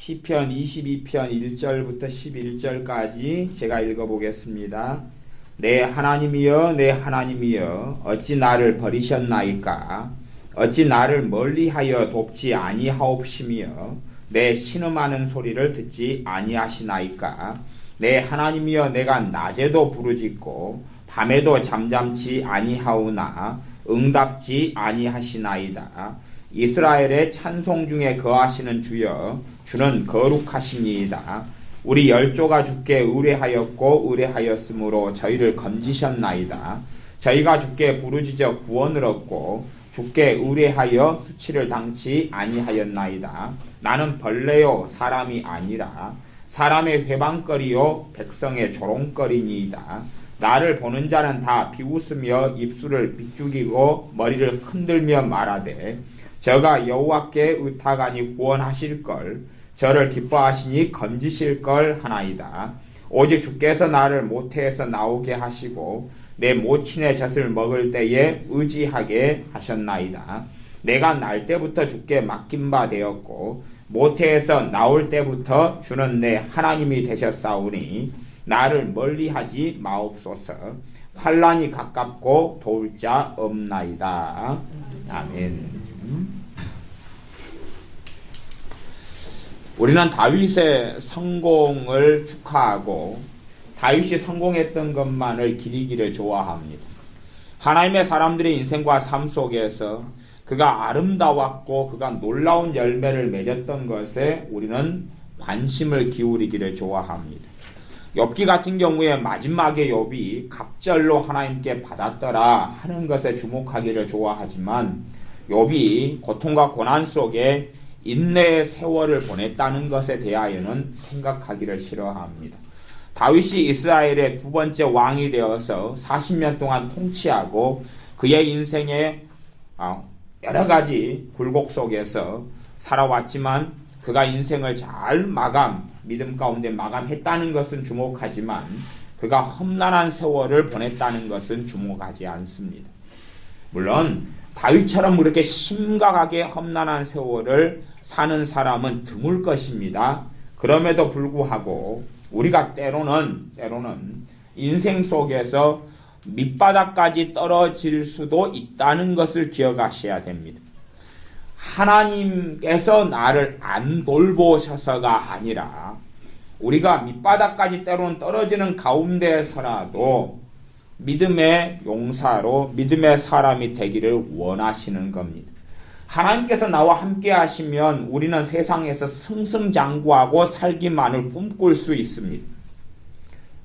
시편 22편 1절부터 11절까지 제가 읽어보겠습니다. 내 하나님이여 내 하나님이여 어찌 나를 버리셨나이까. 어찌 나를 멀리하여 돕지 아니하옵시며 내 신음하는 소리를 듣지 아니하시나이까. 내 하나님이여 내가 낮에도 부르짖고 밤에도 잠잠치 아니하오나 응답지 아니하시나이다. 이스라엘의 찬송 중에 거하시는 주여 주는 거룩하시니이다. 우리 열조가 주께 의뢰하였고 의뢰하였으므로 저희를 건지셨나이다. 저희가 주께 부르짖어 구원을 얻고 주께 의뢰하여 수치를 당치 아니하였나이다. 나는 벌레요 사람이 아니라 사람의 회방거리요 백성의 조롱거리니이다. 나를 보는 자는 다 비웃으며 입술을 비죽이고 머리를 흔들며 말하되 저가 여호와께 의탁하니 구원하실걸 저를 기뻐하시니 건지실걸 하나이다. 오직 주께서 나를 모태에서 나오게 하시고 내 모친의 젖을 먹을 때에 의지하게 하셨나이다. 내가 날 때부터 주께 맡긴 바 되었고 모태에서 나올 때부터 주는 내 하나님이 되셨사오니 나를 멀리하지 마옵소서. 환난이 가깝고 도울 자 없나이다. 아멘. 우리는 다윗의 성공을 축하하고 다윗이 성공했던 것만을 기리기를 좋아합니다. 하나님의 사람들의 인생과 삶 속에서 그가 아름다웠고 그가 놀라운 열매를 맺었던 것에 우리는 관심을 기울이기를 좋아합니다. 욥기 같은 경우에 마지막에 욥이 갑절로 하나님께 받았더라 하는 것에 주목하기를 좋아하지만 욥이 고통과 고난 속에 인내의 세월을 보냈다는 것에 대하여는 생각하기를 싫어합니다. 다윗이 이스라엘의 두 번째 왕이 되어서 40년 동안 통치하고 그의 인생의 여러 가지 굴곡 속에서 살아왔지만 그가 인생을 잘 믿음 가운데 마감했다는 것은 주목하지만 그가 험난한 세월을 보냈다는 것은 주목하지 않습니다. 물론 다윗처럼 그렇게 심각하게 험난한 세월을 사는 사람은 드물 것입니다. 그럼에도 불구하고 우리가 때로는 인생 속에서 밑바닥까지 떨어질 수도 있다는 것을 기억하셔야 됩니다. 하나님께서 나를 안 돌보셔서가 아니라 우리가 밑바닥까지 때로는 떨어지는 가운데서라도 믿음의 용사로 믿음의 사람이 되기를 원하시는 겁니다. 하나님께서 나와 함께 하시면 우리는 세상에서 승승장구하고 살기만을 꿈꿀 수 있습니다.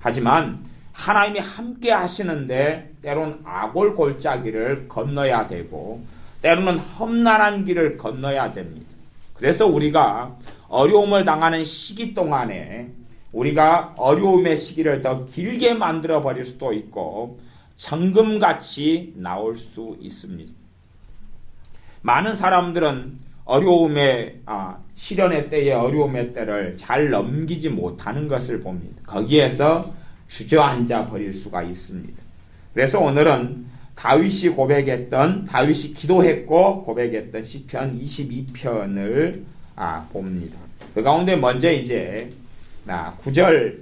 하지만 하나님이 함께 하시는데 때로는 아골골짜기를 건너야 되고 때로는 험난한 길을 건너야 됩니다. 그래서 우리가 어려움을 당하는 시기 동안에 우리가 어려움의 시기를 더 길게 만들어 버릴 수도 있고 정금같이 나올 수 있습니다. 많은 사람들은 어려움의 시련의 때에 어려움의 때를 잘 넘기지 못하는 것을 봅니다. 거기에서 주저앉아 버릴 수가 있습니다. 그래서 오늘은 다윗이 기도했고 고백했던 시편 22편을 봅니다. 그 가운데 먼저 이제 9절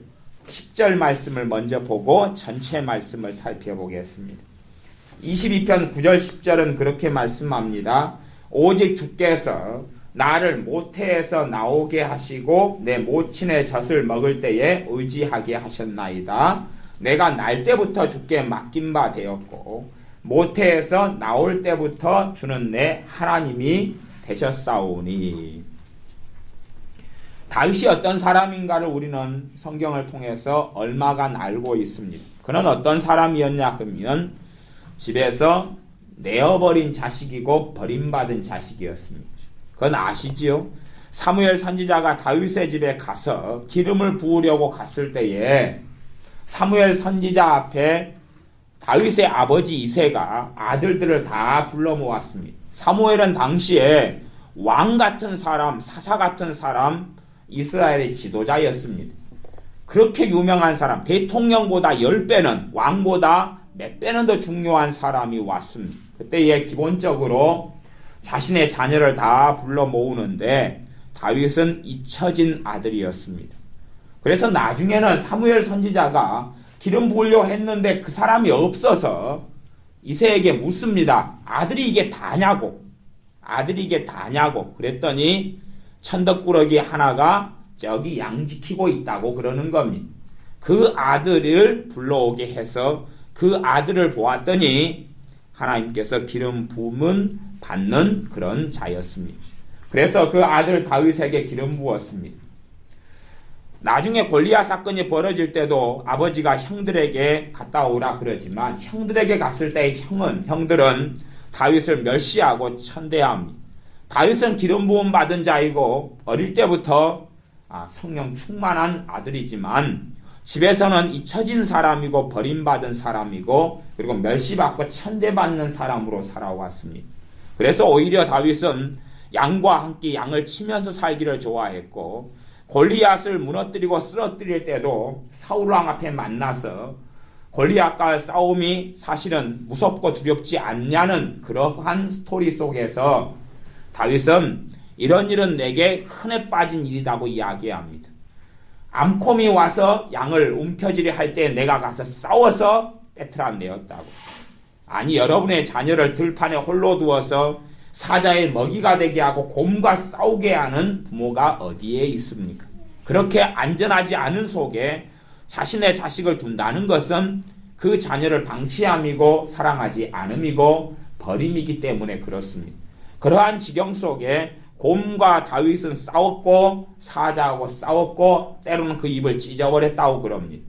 10절 말씀을 먼저 보고 전체 말씀을 살펴보겠습니다. 22편 9절 10절은 그렇게 말씀합니다. 오직 주께서 나를 모태에서 나오게 하시고 내 모친의 젖을 먹을 때에 의지하게 하셨나이다. 내가 날 때부터 주께 맡긴 바 되었고 모태에서 나올 때부터 주는 내 하나님이 되셨사오니. 다윗이 어떤 사람인가를 우리는 성경을 통해서 얼마간 알고 있습니다. 그는 어떤 사람이었냐 하면 집에서 내어버린 자식이고 버림받은 자식이었습니다. 그건 아시지요? 사무엘 선지자가 다윗의 집에 가서 기름을 부으려고 갔을 때에 사무엘 선지자 앞에 다윗의 아버지 이새가 아들들을 다 불러 모았습니다. 사무엘은 당시에 왕 같은 사람, 사사 같은 사람, 이스라엘의 지도자였습니다. 그렇게 유명한 사람, 대통령보다 10배는, 왕보다 몇 배는 더 중요한 사람이 왔습니다. 그때에 기본적으로 자신의 자녀를 다 불러 모으는데 다윗은 잊혀진 아들이었습니다. 그래서 나중에는 사무엘 선지자가 기름 부으려고 했는데 그 사람이 없어서 이새에게 묻습니다. 아들이 이게 다냐고. 아들이 이게 다냐고. 그랬더니 천덕꾸러기 하나가 저기 양 지키고 있다고 그러는 겁니다. 그 아들을 불러오게 해서 그 아들을 보았더니 하나님께서 기름 부음은 받는 그런 자였습니다. 그래서 그 아들 다윗에게 기름 부었습니다. 나중에 골리앗 사건이 벌어질 때도 아버지가 형들에게 갔다 오라 그러지만 형들에게 갔을 때 형들은 다윗을 멸시하고 천대합니다. 다윗은 기름 부음 받은 자이고 어릴 때부터 성령 충만한 아들이지만 집에서는 잊혀진 사람이고 버림받은 사람이고 그리고 멸시받고 천대받는 사람으로 살아왔습니다. 그래서 오히려 다윗은 양과 함께 양을 치면서 살기를 좋아했고 골리앗을 무너뜨리고 쓰러뜨릴 때도 사울왕 앞에 만나서 골리앗과 싸움이 사실은 무섭고 두렵지 않냐는 그러한 스토리 속에서 다윗은 이런 일은 내게 흔해 빠진 일이라고 이야기합니다. 암콤이 와서 양을 움켜쥐려 할 때 내가 가서 싸워서 떼트라내었다고. 아니 여러분의 자녀를 들판에 홀로 두어서 사자의 먹이가 되게 하고 곰과 싸우게 하는 부모가 어디에 있습니까? 그렇게 안전하지 않은 속에 자신의 자식을 둔다는 것은 그 자녀를 방치함이고 사랑하지 않음이고 버림이기 때문에 그렇습니다. 그러한 지경 속에 곰과 다윗은 싸웠고 사자하고 싸웠고 때로는 그 입을 찢어버렸다고 그럽니다.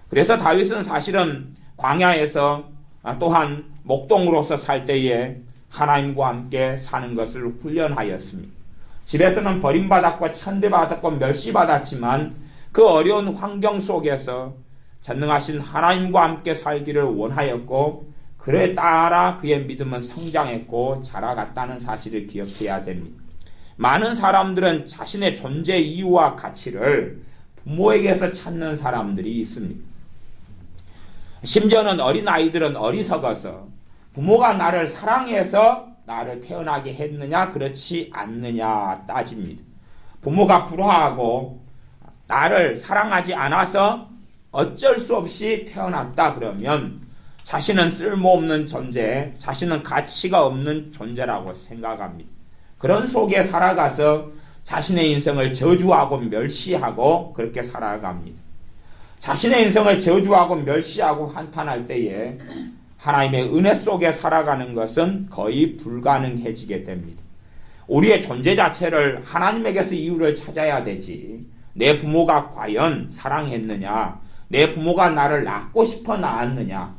그래서 다윗은 사실은 광야에서 또한 목동으로서 살 때에 하나님과 함께 사는 것을 훈련하였습니다. 집에서는 버림받았고 천대받았고 멸시받았지만 그 어려운 환경 속에서 전능하신 하나님과 함께 살기를 원하였고 그에 따라 그의 믿음은 성장했고 자라갔다는 사실을 기억해야 됩니다. 많은 사람들은 자신의 존재 이유와 가치를 부모에게서 찾는 사람들이 있습니다. 심지어는 어린아이들은 어리석어서 부모가 나를 사랑해서 나를 태어나게 했느냐 그렇지 않느냐 따집니다. 부모가 불화하고 나를 사랑하지 않아서 어쩔 수 없이 태어났다 그러면 자신은 쓸모없는 존재, 자신은 가치가 없는 존재라고 생각합니다. 그런 속에 살아가서 자신의 인생을 저주하고 멸시하고 그렇게 살아갑니다. 자신의 인생을 저주하고 멸시하고 한탄할 때에 하나님의 은혜 속에 살아가는 것은 거의 불가능해지게 됩니다. 우리의 존재 자체를 하나님에게서 이유를 찾아야 되지. 내 부모가 과연 사랑했느냐? 내 부모가 나를 낳고 싶어 낳았느냐?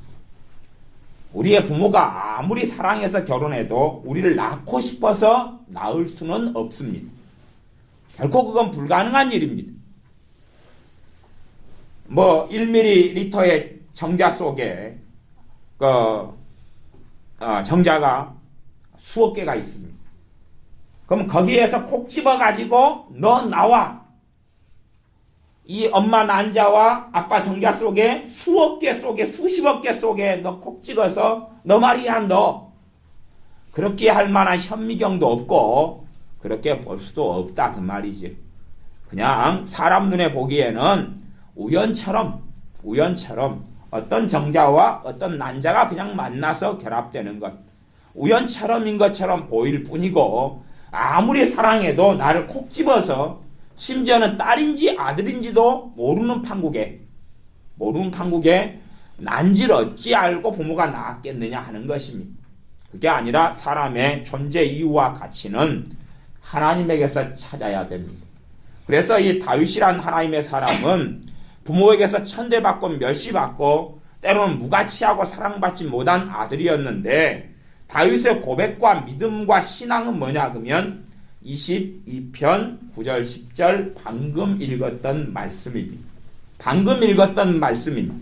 우리의 부모가 아무리 사랑해서 결혼해도 우리를 낳고 싶어서 낳을 수는 없습니다. 결코 그건 불가능한 일입니다. 1ml의 정자 속에 정자가 수억 개가 있습니다. 그럼 거기에서 콕 집어가지고 너 나와. 이 엄마 난자와 아빠 정자 속에 수억 개 속에 수십억 개 속에 너 콕 찍어서 너 말이야 너. 그렇게 할 만한 현미경도 없고 그렇게 볼 수도 없다 그 말이지. 그냥 사람 눈에 보기에는 우연처럼 어떤 정자와 어떤 난자가 그냥 만나서 결합되는 것. 우연처럼인 것처럼 보일 뿐이고 아무리 사랑해도 나를 콕 집어서 심지어는 딸인지 아들인지도 모르는 판국에 난지를 어찌 알고 부모가 낳았겠느냐 하는 것입니다. 그게 아니라 사람의 존재 이유와 가치는 하나님에게서 찾아야 됩니다. 그래서 이 다윗이란 하나님의 사람은 부모에게서 천대받고 멸시받고 때로는 무가치하고 사랑받지 못한 아들이었는데 다윗의 고백과 믿음과 신앙은 뭐냐 그러면 22편 9절 10절 방금 읽었던 말씀입니다.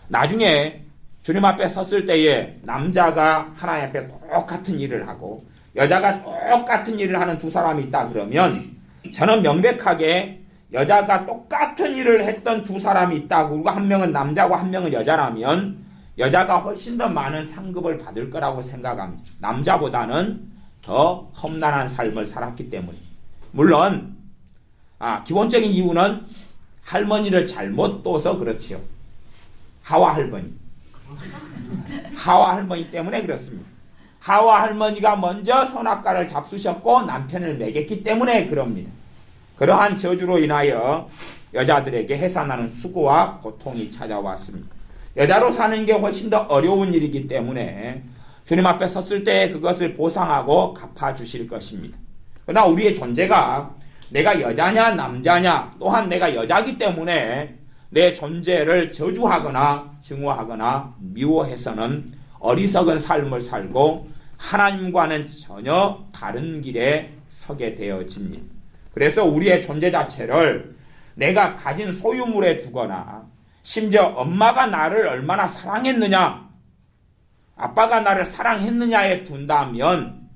나중에 주님 앞에 섰을 때에 남자가 하나님 앞에 똑같은 일을 하고 여자가 똑같은 일을 하는 두 사람이 있다 그러면 저는 명백하게 여자가 똑같은 일을 했던 두 사람이 있다고 그리고 한 명은 남자고 한 명은 여자라면 여자가 훨씬 더 많은 상급을 받을 거라고 생각합니다. 남자보다는 더 험난한 삶을 살았기 때문에. 물론 기본적인 이유는 할머니를 잘못 둬서 그렇지요. 하와 할머니 때문에 그렇습니다. 하와 할머니가 먼저 선악과를 잡수셨고 남편을 먹였기 때문에 그럽니다. 그러한 저주로 인하여 여자들에게 해산하는 수고와 고통이 찾아왔습니다. 여자로 사는 게 훨씬 더 어려운 일이기 때문에 주님 앞에 섰을 때 그것을 보상하고 갚아주실 것입니다. 그러나 우리의 존재가 내가 여자냐 남자냐 또한 내가 여자기 때문에 내 존재를 저주하거나 증오하거나 미워해서는 어리석은 삶을 살고 하나님과는 전혀 다른 길에 서게 되어집니다. 그래서 우리의 존재 자체를 내가 가진 소유물에 두거나 심지어 엄마가 나를 얼마나 사랑했느냐, 아빠가 나를 사랑했느냐에 둔다면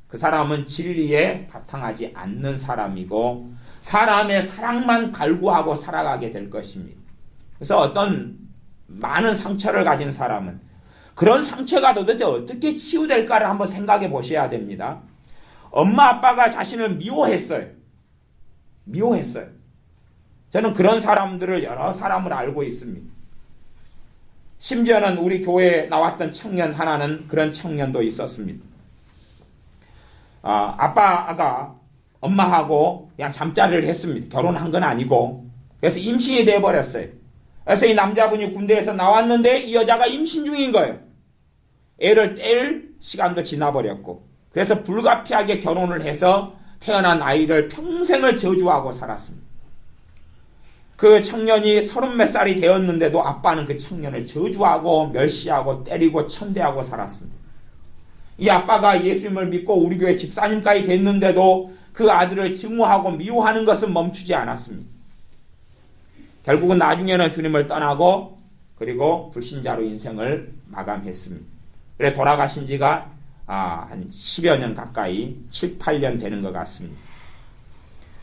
그 사람은 진리에 바탕하지 않는 사람이고 사람의 사랑만 갈구하고 살아가게 될 것입니다. 그래서 어떤 많은 상처를 가진 사람은 그런 상처가 도대체 어떻게 치유될까를 한번 생각해 보셔야 됩니다. 엄마 아빠가 자신을 미워했어요. 저는 그런 사람들을 여러 사람을 알고 있습니다. 심지어는 우리 교회에 나왔던 청년 하나는 그런 청년도 있었습니다. 아빠가 엄마하고 그냥 잠자리를 했습니다. 결혼한 건 아니고. 그래서 임신이 돼버렸어요. 그래서 이 남자분이 군대에서 나왔는데 이 여자가 임신 중인 거예요. 애를 뗄 시간도 지나버렸고. 그래서 불가피하게 결혼을 해서 태어난 아이를 평생을 저주하고 살았습니다. 그 청년이 30몇 살이 되었는데도 아빠는 그 청년을 저주하고 멸시하고 때리고 천대하고 살았습니다. 이 아빠가 예수님을 믿고 우리 교회 집사님까지 됐는데도 그 아들을 증오하고 미워하는 것은 멈추지 않았습니다. 결국은 나중에는 주님을 떠나고 그리고 불신자로 인생을 마감했습니다. 그래 돌아가신 지가 한 10여 년 가까이 7, 8년 되는 것 같습니다.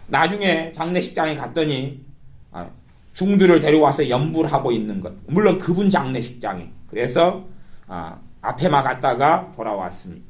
나중에 장례식장에 갔더니 중들을 데려와서 연부를 하고 있는 것. 물론 그분 장례식장에. 그래서 앞에만 갔다가 돌아왔습니다.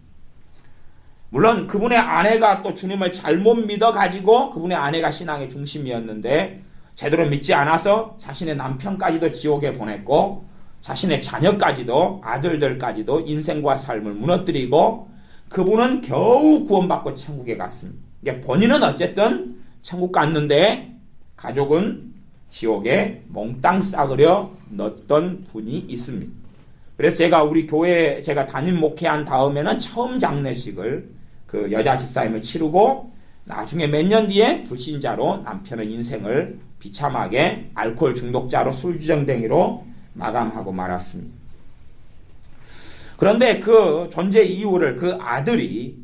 물론 그분의 아내가 또 주님을 잘못 믿어가지고 그분의 아내가 신앙의 중심이었는데 제대로 믿지 않아서 자신의 남편까지도 지옥에 보냈고 자신의 자녀까지도 아들들까지도 인생과 삶을 무너뜨리고 그분은 겨우 구원받고 천국에 갔습니다. 본인은 어쨌든 천국 갔는데 가족은 지옥에 몽땅 싹으려 넣었던 분이 있습니다. 그래서 제가 우리 교회에 제가 담임 목회한 다음에는 처음 장례식을 그 여자 집사님을 치르고 나중에 몇 년 뒤에 불신자로 남편의 인생을 비참하게 알코올 중독자로 술주정뱅이로 마감하고 말았습니다. 그런데 그 존재 이유를 그 아들이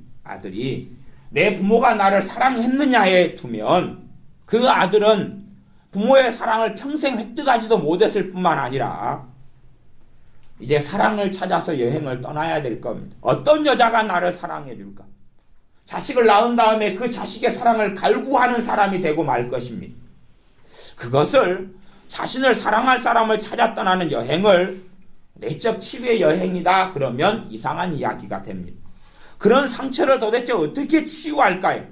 내 부모가 나를 사랑했느냐에 두면 그 아들은 부모의 사랑을 평생 획득하지도 못했을 뿐만 아니라 이제 사랑을 찾아서 여행을 떠나야 될 겁니다. 어떤 여자가 나를 사랑해 줄까? 자식을 낳은 다음에 그 자식의 사랑을 갈구하는 사람이 되고 말 것입니다. 그것을 자신을 사랑할 사람을 찾아 떠나는 여행을 내적 치유의 여행이다 그러면 이상한 이야기가 됩니다. 그런 상처를 도대체 어떻게 치유할까요?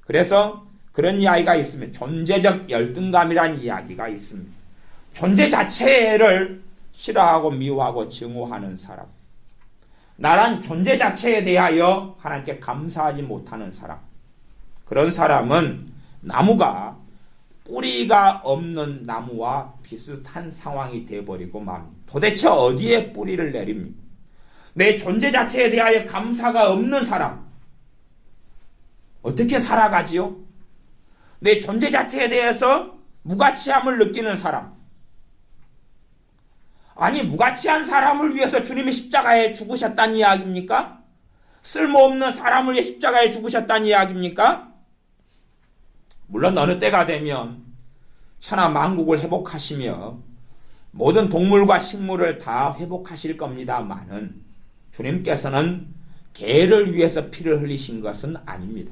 그래서 그런 이야기가 있습니다. 존재적 열등감이라는 이야기가 있습니다. 존재 자체를 싫어하고 미워하고 증오하는 사람. 나란 존재 자체에 대하여 하나님께 감사하지 못하는 사람. 그런 사람은 나무가 뿌리가 없는 나무와 비슷한 상황이 되어버리고 맙니다. 도대체 어디에 뿌리를 내립니까? 내 존재 자체에 대하여 감사가 없는 사람. 어떻게 살아가지요? 내 존재 자체에 대해서 무가치함을 느끼는 사람. 아니 무가치한 사람을 위해서 주님이 십자가에 죽으셨다는 이야기입니까? 쓸모없는 사람을 위해 십자가에 죽으셨다는 이야기입니까? 물론 어느 때가 되면 천하 만국을 회복하시며 모든 동물과 식물을 다 회복하실 겁니다만은 주님께서는 개를 위해서 피를 흘리신 것은 아닙니다.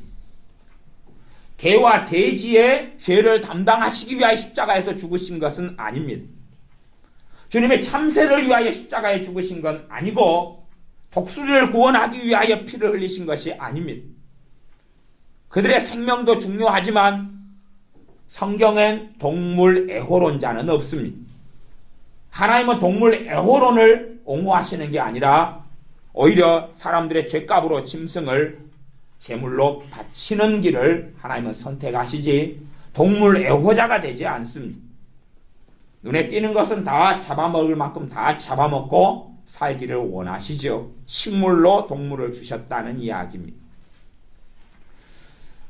개와 돼지의 죄를 담당하시기 위하여 십자가에서 죽으신 것은 아닙니다. 주님의 참새를 위하여 십자가에 죽으신 건 아니고 독수리를 구원하기 위하여 피를 흘리신 것이 아닙니다. 그들의 생명도 중요하지만 성경엔 동물 애호론자는 없습니다. 하나님은 동물 애호론을 옹호하시는 게 아니라 오히려 사람들의 죗값으로 짐승을 제물로 바치는 길을 하나님은 선택하시지 동물 애호자가 되지 않습니다. 눈에 띄는 것은 다 잡아먹을 만큼 다 잡아먹고 살기를 원하시죠. 식물로 동물을 주셨다는 이야기입니다.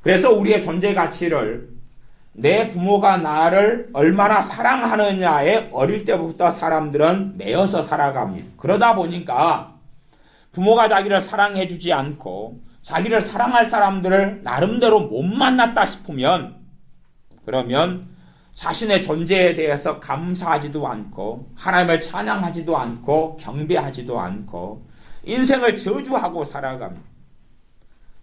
그래서 우리의 존재 가치를 내 부모가 나를 얼마나 사랑하느냐에 어릴 때부터 사람들은 매여서 살아갑니다. 그러다 보니까 부모가 자기를 사랑해주지 않고 자기를 사랑할 사람들을 나름대로 못 만났다 싶으면 그러면 자신의 존재에 대해서 감사하지도 않고 하나님을 찬양하지도 않고 경배하지도 않고 인생을 저주하고 살아갑니다.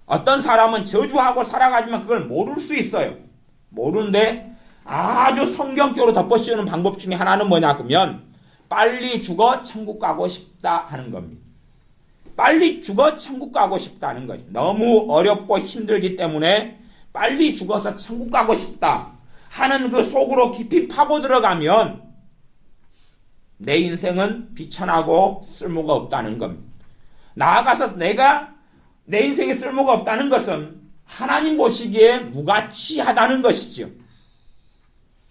어떤 사람은 저주하고 살아가지만 그걸 모를 수 있어요. 모르는데 아주 성경적으로 덮어씌우는 방법 중에 하나는 뭐냐 그러면 빨리 죽어 천국 가고 싶다 하는 겁니다. 빨리 죽어 천국 가고 싶다는 거죠. 너무 어렵고 힘들기 때문에 빨리 죽어서 천국 가고 싶다 하는 그 속으로 깊이 파고 들어가면 내 인생은 비천하고 쓸모가 없다는 겁니다. 나아가서 내 인생에 쓸모가 없다는 것은 하나님 보시기에 무가치하다는 것이죠.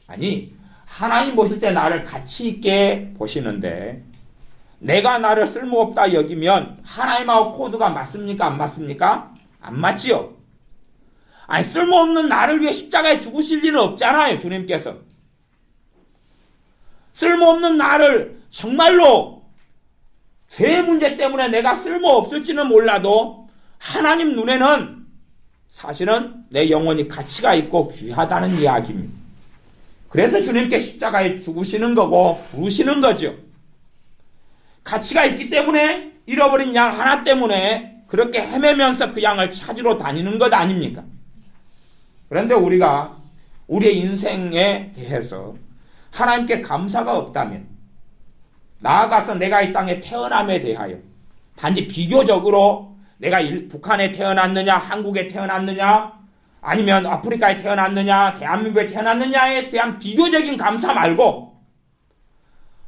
아니, 하나님 보실 때 나를 가치 있게 보시는데 내가 나를 쓸모없다 여기면 하나님하고 코드가 맞습니까? 안 맞습니까? 안 맞지요. 아니, 쓸모없는 나를 위해 십자가에 죽으실 리는 없잖아요, 주님께서. 쓸모없는 나를 정말로 죄의 문제 때문에 내가 쓸모없을지는 몰라도 하나님 눈에는 사실은 내 영혼이 가치가 있고 귀하다는 이야기입니다. 그래서 주님께 십자가에 죽으시는 거고 부르시는 거죠. 가치가 있기 때문에 잃어버린 양 하나 때문에 그렇게 헤매면서 그 양을 찾으러 다니는 것 아닙니까? 그런데 우리가 우리의 인생에 대해서 하나님께 감사가 없다면 나아가서 내가 이 땅에 태어남에 대하여 단지 비교적으로 내가 북한에 태어났느냐 한국에 태어났느냐 아니면 아프리카에 태어났느냐 대한민국에 태어났느냐에 대한 비교적인 감사 말고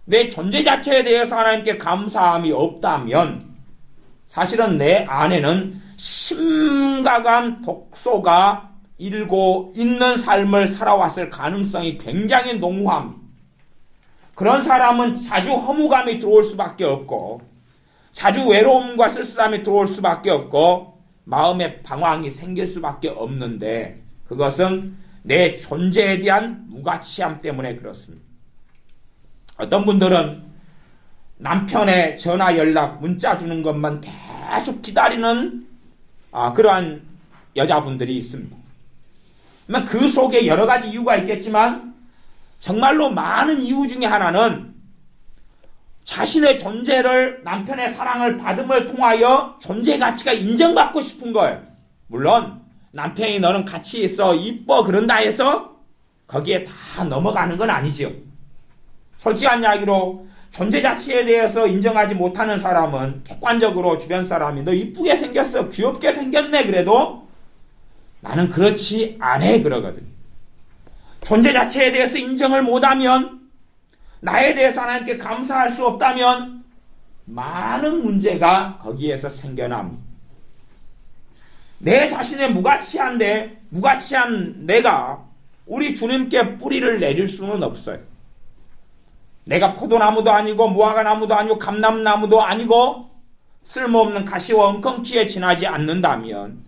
내 존재 자체에 대해서 하나님께 감사함이 없다면 사실은 내 안에는 심각한 독소가 일고 있는 삶을 살아왔을 가능성이 굉장히 농후합니다. 그런 사람은 자주 허무감이 들어올 수밖에 없고 자주 외로움과 쓸쓸함이 들어올 수밖에 없고 마음에 방황이 생길 수밖에 없는데 그것은 내 존재에 대한 무가치함 때문에 그렇습니다. 어떤 분들은 남편의 전화 연락 문자 주는 것만 계속 기다리는 그러한 여자분들이 있습니다. 그 속에 여러 가지 이유가 있겠지만 정말로 많은 이유 중에 하나는 자신의 존재를 남편의 사랑을 받음을 통하여 존재 가치가 인정받고 싶은 거예요. 물론 남편이 너는 가치 있어 이뻐 그런다 해서 거기에 다 넘어가는 건 아니죠. 솔직한 이야기로 존재 자체에 대해서 인정하지 못하는 사람은 객관적으로 주변 사람이 너 이쁘게 생겼어 귀엽게 생겼네 그래도 나는 그렇지 않아 그러거든. 존재 자체에 대해서 인정을 못하면 나에 대해서 하나님께 감사할 수 없다면 많은 문제가 거기에서 생겨납니다. 내 자신의 무가치한 내가 우리 주님께 뿌리를 내릴 수는 없어요. 내가 포도나무도 아니고 무화과나무도 아니고 감람나무도 아니고 쓸모없는 가시와 엉겅퀴에 지나지 않는다면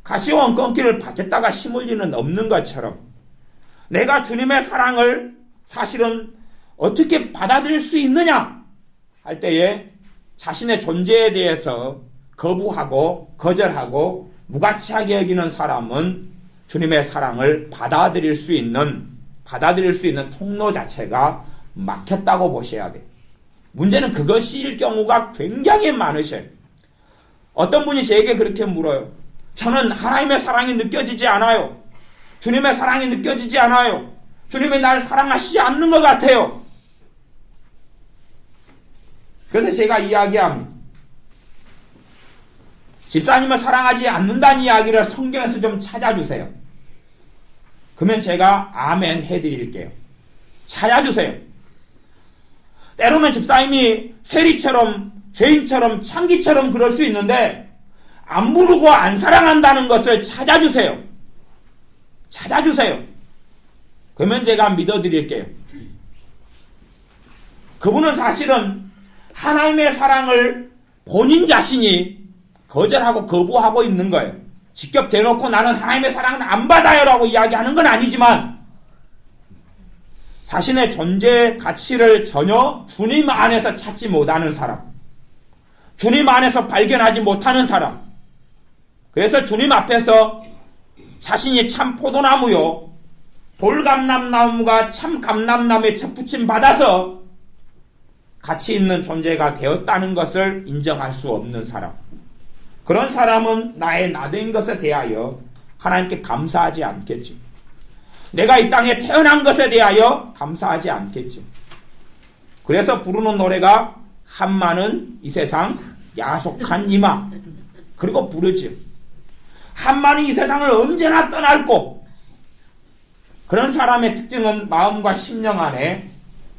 가시와 엉겅퀴를 밭에다가 심을 리는 없는 것처럼 내가 주님의 사랑을 사실은 어떻게 받아들일 수 있느냐 할 때에 자신의 존재에 대해서 거부하고 거절하고 무가치하게 여기는 사람은 주님의 사랑을 받아들일 수 있는 통로 자체가 막혔다고 보셔야 돼요. 문제는 그것일 경우가 굉장히 많으셔요. 어떤 분이 제게 그렇게 물어요. 저는 하나님의 사랑이 느껴지지 않아요. 주님의 사랑이 느껴지지 않아요. 주님이 나를 사랑하시지 않는 것 같아요. 그래서 제가 이야기합니다. 집사님을 사랑하지 않는다는 이야기를 성경에서 좀 찾아주세요. 그러면 제가 아멘 해드릴게요. 찾아주세요. 때로는 집사님이 세리처럼, 죄인처럼, 창기처럼 그럴 수 있는데 안 부르고 안 사랑한다는 것을 찾아주세요. 찾아주세요. 그러면 제가 믿어드릴게요. 그분은 사실은 하나님의 사랑을 본인 자신이 거절하고 거부하고 있는 거예요. 직접 대놓고 나는 하나님의 사랑을 안 받아요 라고 이야기하는 건 아니지만 자신의 존재의 가치를 전혀 주님 안에서 찾지 못하는 사람, 주님 안에서 발견하지 못하는 사람, 그래서 주님 앞에서 자신이 참 포도나무요 돌감람나무가 참 감람나무에 접붙임 받아서 가치 있는 존재가 되었다는 것을 인정할 수 없는 사람, 그런 사람은 나의 나된 것에 대하여 하나님께 감사하지 않겠지. 내가 이 땅에 태어난 것에 대하여 감사하지 않겠지. 그래서 부르는 노래가 한마는 이 세상 야속한 이마, 그리고 부르지. 한마는 이 세상을 언제나 떠날고, 그런 사람의 특징은 마음과 심령 안에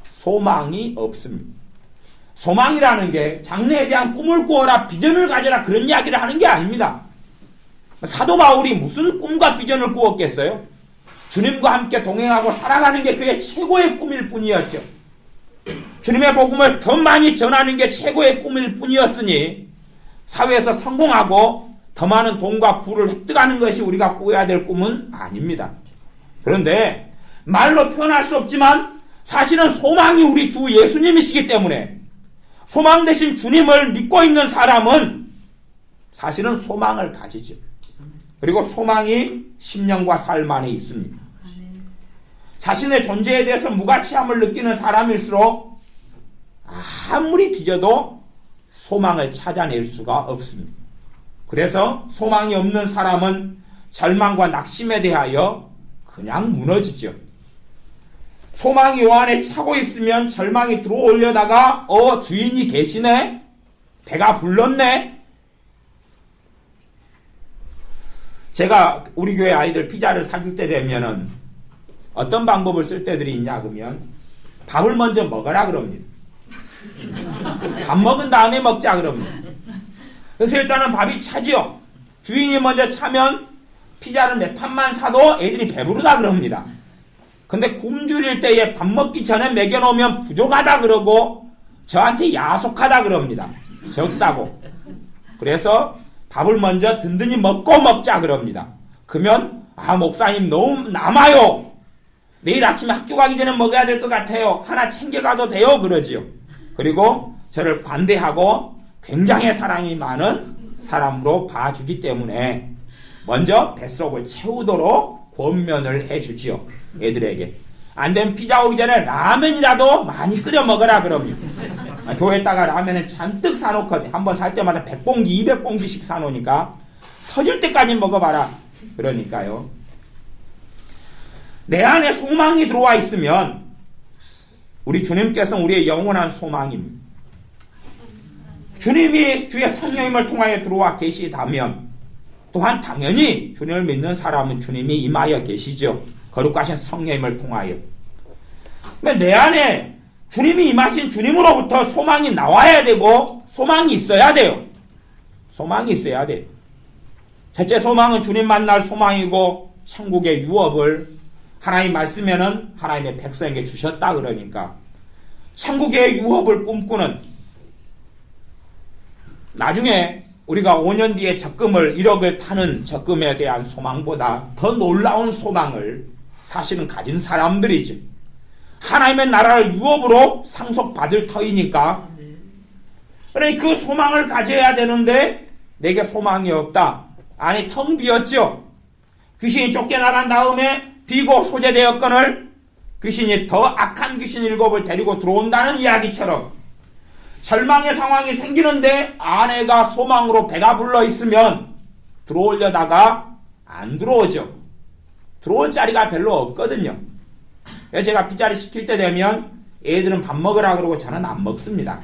소망이 없습니다. 소망이라는 게 장래에 대한 꿈을 꾸어라, 비전을 가져라, 그런 이야기를 하는 게 아닙니다. 사도 바울이 무슨 꿈과 비전을 꾸었겠어요? 주님과 함께 동행하고 살아가는 게 그의 최고의 꿈일 뿐이었죠. 주님의 복음을 더 많이 전하는 게 최고의 꿈일 뿐이었으니 사회에서 성공하고 더 많은 돈과 부를 획득하는 것이 우리가 꾸어야 될 꿈은 아닙니다. 그런데 말로 표현할 수 없지만 사실은 소망이 우리 주 예수님이시기 때문에 소망 대신 주님을 믿고 있는 사람은 사실은 소망을 가지죠. 그리고 소망이 심령과 삶 안에 있습니다. 자신의 존재에 대해서 무가치함을 느끼는 사람일수록 아무리 뒤져도 소망을 찾아낼 수가 없습니다. 그래서 소망이 없는 사람은 절망과 낙심에 대하여 그냥 무너지죠. 소망이 요 안에 차고 있으면 절망이 들어오려다가 주인이 계시네? 배가 불렀네? 제가 우리 교회 아이들 피자를 사줄 때 되면은 어떤 방법을 쓸 때들이 있냐 그러면 밥을 먼저 먹어라 그럽니다. 밥 먹은 다음에 먹자 그럽니다. 그래서 일단은 밥이 차죠. 주인이 먼저 차면 피자를 몇 판만 사도 애들이 배부르다 그럽니다. 근데 굶주릴 때에 밥 먹기 전에 먹여놓으면 부족하다 그러고 저한테 야속하다 그럽니다. 적다고. 그래서 밥을 먼저 든든히 먹고 먹자 그럽니다. 그러면 목사님 너무 남아요. 내일 아침에 학교 가기 전에 먹어야 될 것 같아요. 하나 챙겨가도 돼요 그러지요. 그리고 저를 관대하고 굉장히 사랑이 많은 사람으로 봐주기 때문에 먼저 뱃속을 채우도록 권면을 해주지요. 애들에게. 안 되면 피자 오기 전에 라면이라도 많이 끓여 먹어라 그럽니다. 교회에다가 라면을 잔뜩 사놓거든. 한번 살 때마다 100봉지 200봉지씩 사놓으니까 터질 때까지 먹어봐라 그러니까요. 내 안에 소망이 들어와 있으면 우리 주님께서 우리의 영원한 소망입니다. 주님이 주의 성령님을 통하여 들어와 계시다면 또한 당연히 주님을 믿는 사람은 주님이 임하여 계시죠. 거룩하신 성령님을 통하여. 내 안에 주님이 임하신 주님으로부터 소망이 나와야 되고 소망이 있어야 돼요. 소망이 있어야 돼요. 첫째 소망은 주님 만날 소망이고 천국의 유업을 하나님 말씀에는 하나님의 백성에게 주셨다 그러니까 천국의 유업을 꿈꾸는, 나중에 우리가 5년 뒤에 적금을 1억을 타는 적금에 대한 소망보다 더 놀라운 소망을 사실은 가진 사람들이죠. 하나님의 나라를 유업으로 상속받을 터이니까. 그러니 그 소망을 가져야 되는데 내게 소망이 없다. 안이 텅 비었죠. 귀신이 쫓겨나간 다음에 비고 소재되었거늘 귀신이 더 악한 귀신 7을 데리고 들어온다는 이야기처럼 절망의 상황이 생기는데 아내가 소망으로 배가 불러 있으면 들어오려다가 안 들어오죠. 들어올 자리가 별로 없거든요. 그래서 제가 핏자리 시킬 때 되면 애들은 밥 먹으라 그러고 저는 안 먹습니다.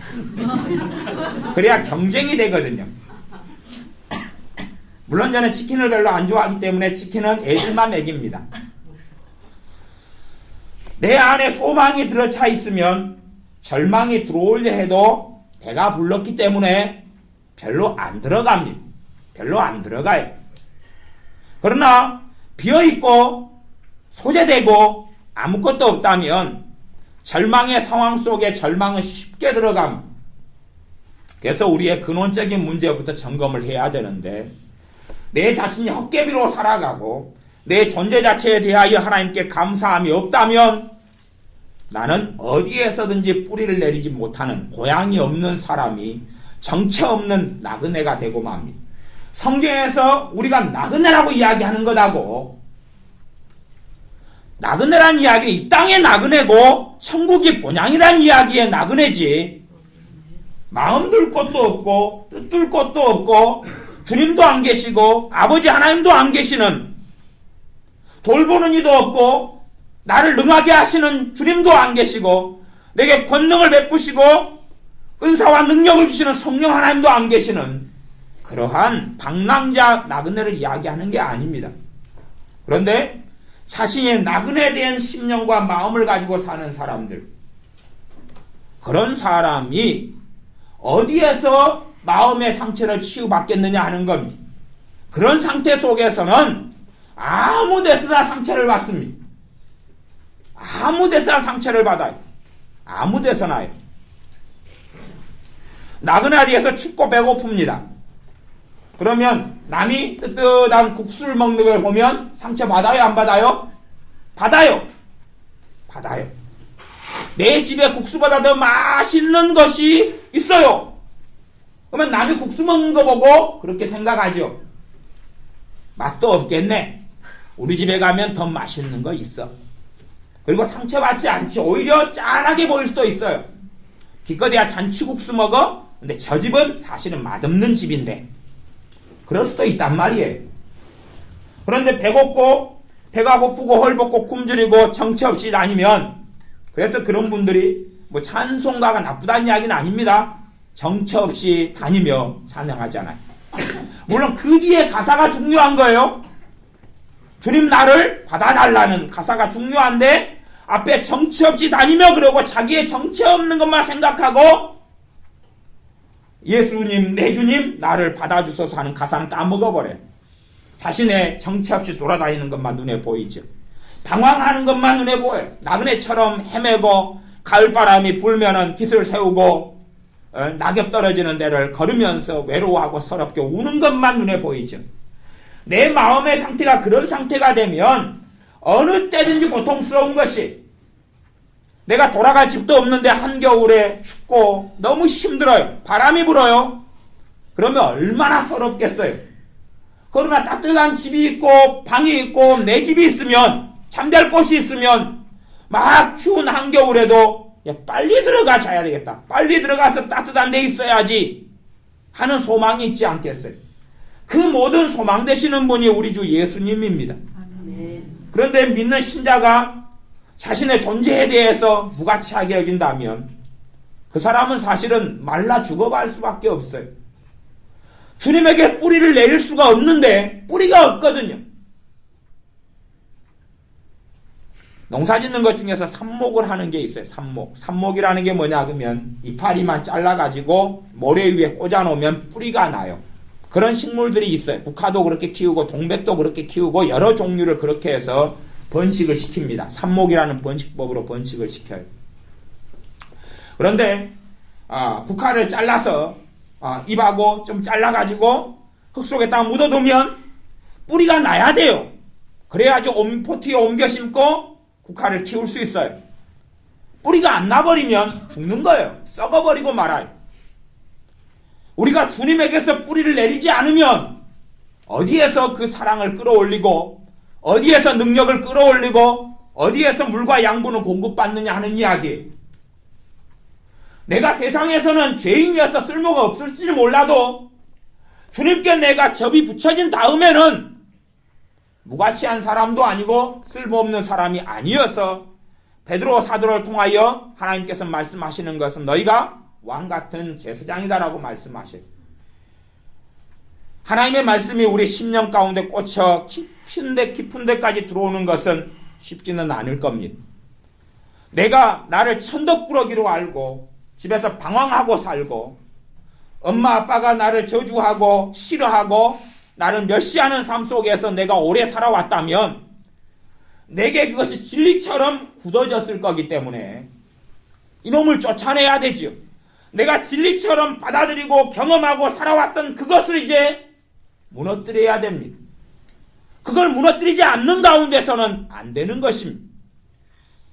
그래야 경쟁이 되거든요. 물론 저는 치킨을 별로 안 좋아하기 때문에 치킨은 애들만 먹입니다. 내 안에 소망이 들어차 있으면 절망이 들어오려 해도 배가 불렀기 때문에 별로 안 들어갑니다. 별로 안 들어가요. 그러나 비어있고 소재되고 아무것도 없다면 절망의 상황 속에 절망은 쉽게 들어갑니다. 그래서 우리의 근원적인 문제부터 점검을 해야 되는데, 내 자신이 헛개비로 살아가고 내 존재 자체에 대하여 하나님께 감사함이 없다면 나는 어디에서든지 뿌리를 내리지 못하는 고향이 없는 사람이 정체 없는 나그네가 되고 맙니다. 성경에서 우리가 나그네라고 이야기하는 것하고, 나그네란 이야기는 이 땅의 나그네고 천국이 본향이란 이야기의 나그네지, 마음 둘 곳도 없고 뜻 둘 곳도 없고 주님도 안 계시고 아버지 하나님도 안 계시는, 돌보는 이도 없고 나를 능하게 하시는 주님도 안 계시고 내게 권능을 베푸시고 은사와 능력을 주시는 성령 하나님도 안 계시는 그러한 방랑자 나그네를 이야기하는 게 아닙니다. 그런데 자신의 나그네에 대한 심령과 마음을 가지고 사는 사람들, 그런 사람이 어디에서 마음의 상처를 치유받겠느냐 하는 겁니다. 그런 상태 속에서는 아무 데서나 상처를 받습니다. 아무 데서나 상처를 받아요. 아무 데서나요. 나그네 뒤에서 춥고 배고픕니다. 그러면 남이 뜨뜻한 국수를 먹는 걸 보면 상처 받아요, 안 받아요? 받아요. 받아요. 내 집에 국수보다 더 맛있는 것이 있어요. 그러면 남이 국수 먹는 거 보고 그렇게 생각하죠. 맛도 없겠네. 우리 집에 가면 더 맛있는 거 있어. 그리고 상처받지 않지. 오히려 짠하게 보일 수도 있어요. 기껏해야 잔치국수 먹어? 근데 저 집은 사실은 맛없는 집인데. 그럴 수도 있단 말이에요. 그런데 배고프고 배가 고프고 헐벗고 굶주리고 정처 없이 다니면, 그래서 그런 분들이 뭐 찬송가가 나쁘다는 이야기는 아닙니다. 정처 없이 다니며 찬양하잖아요. 물론 그 뒤에 가사가 중요한 거예요. 주님 나를 받아달라는 가사가 중요한데, 앞에 정처 없이 다니며 그러고 자기의 정처 없는 것만 생각하고 예수님 내 주님 나를 받아주소서 하는 가사는 까먹어버려요. 자신의 정처 없이 돌아다니는 것만 눈에 보이죠. 방황하는 것만 눈에 보여요. 나그네처럼 헤매고 가을바람이 불면은 깃을 세우고 낙엽 떨어지는 데를 걸으면서 외로워하고 서럽게 우는 것만 눈에 보이죠. 내 마음의 상태가 그런 상태가 되면 어느 때든지 고통스러운 것이, 내가 돌아갈 집도 없는데 한겨울에 춥고 너무 힘들어요. 바람이 불어요. 그러면 얼마나 서럽겠어요. 그러나 따뜻한 집이 있고 방이 있고 내 집이 있으면, 잠잘 곳이 있으면 막 추운 한겨울에도 빨리 들어가 자야 되겠다. 빨리 들어가서 따뜻한 데 있어야지 하는 소망이 있지 않겠어요. 그 모든 소망 되시는 분이 우리 주 예수님입니다. 그런데 믿는 신자가 자신의 존재에 대해서 무가치하게 여긴다면 그 사람은 사실은 말라 죽어갈 수밖에 없어요. 주님에게 뿌리를 내릴 수가 없는데 뿌리가 없거든요. 농사 짓는 것 중에서 삽목을 하는 게 있어요. 삽목. 삽목이라는 게 뭐냐 그러면 이파리만 잘라가지고 모래 위에 꽂아놓으면 뿌리가 나요. 그런 식물들이 있어요. 북하도 그렇게 키우고 동백도 그렇게 키우고 여러 종류를 그렇게 해서 번식을 시킵니다. 삽목이라는 번식법으로 번식을 시켜요. 그런데 북한을 잘라서 잎하고 좀 잘라가지고 흙 속에다 묻어두면 뿌리가 나야 돼요. 그래야지 포트에 옮겨 심고 국화를 키울 수 있어요. 뿌리가 안 나버리면 죽는 거예요. 썩어버리고 말아요. 우리가 주님에게서 뿌리를 내리지 않으면 어디에서 그 사랑을 끌어올리고 어디에서 능력을 끌어올리고 어디에서 물과 양분을 공급받느냐 하는 이야기. 내가 세상에서는 죄인이어서 쓸모가 없을지 몰라도 주님께 내가 접이 붙여진 다음에는 무가치한 사람도 아니고 쓸모없는 사람이 아니어서 베드로 사도를 통하여 하나님께서 말씀하시는 것은 너희가 왕같은 제사장이다라고 말씀하셔요. 하나님의 말씀이 우리 심령 가운데 꽂혀 깊은 데까지 들어오는 것은 쉽지는 않을 겁니다. 내가 나를 천덕꾸러기로 알고 집에서 방황하고 살고 엄마 아빠가 나를 저주하고 싫어하고 나를 멸시하는 삶 속에서 내가 오래 살아왔다면 내게 그것이 진리처럼 굳어졌을 거기 때문에 이놈을 쫓아내야 되지요. 내가 진리처럼 받아들이고 경험하고 살아왔던 그것을 이제 무너뜨려야 됩니다. 그걸 무너뜨리지 않는 가운데서는 안 되는 것입니다.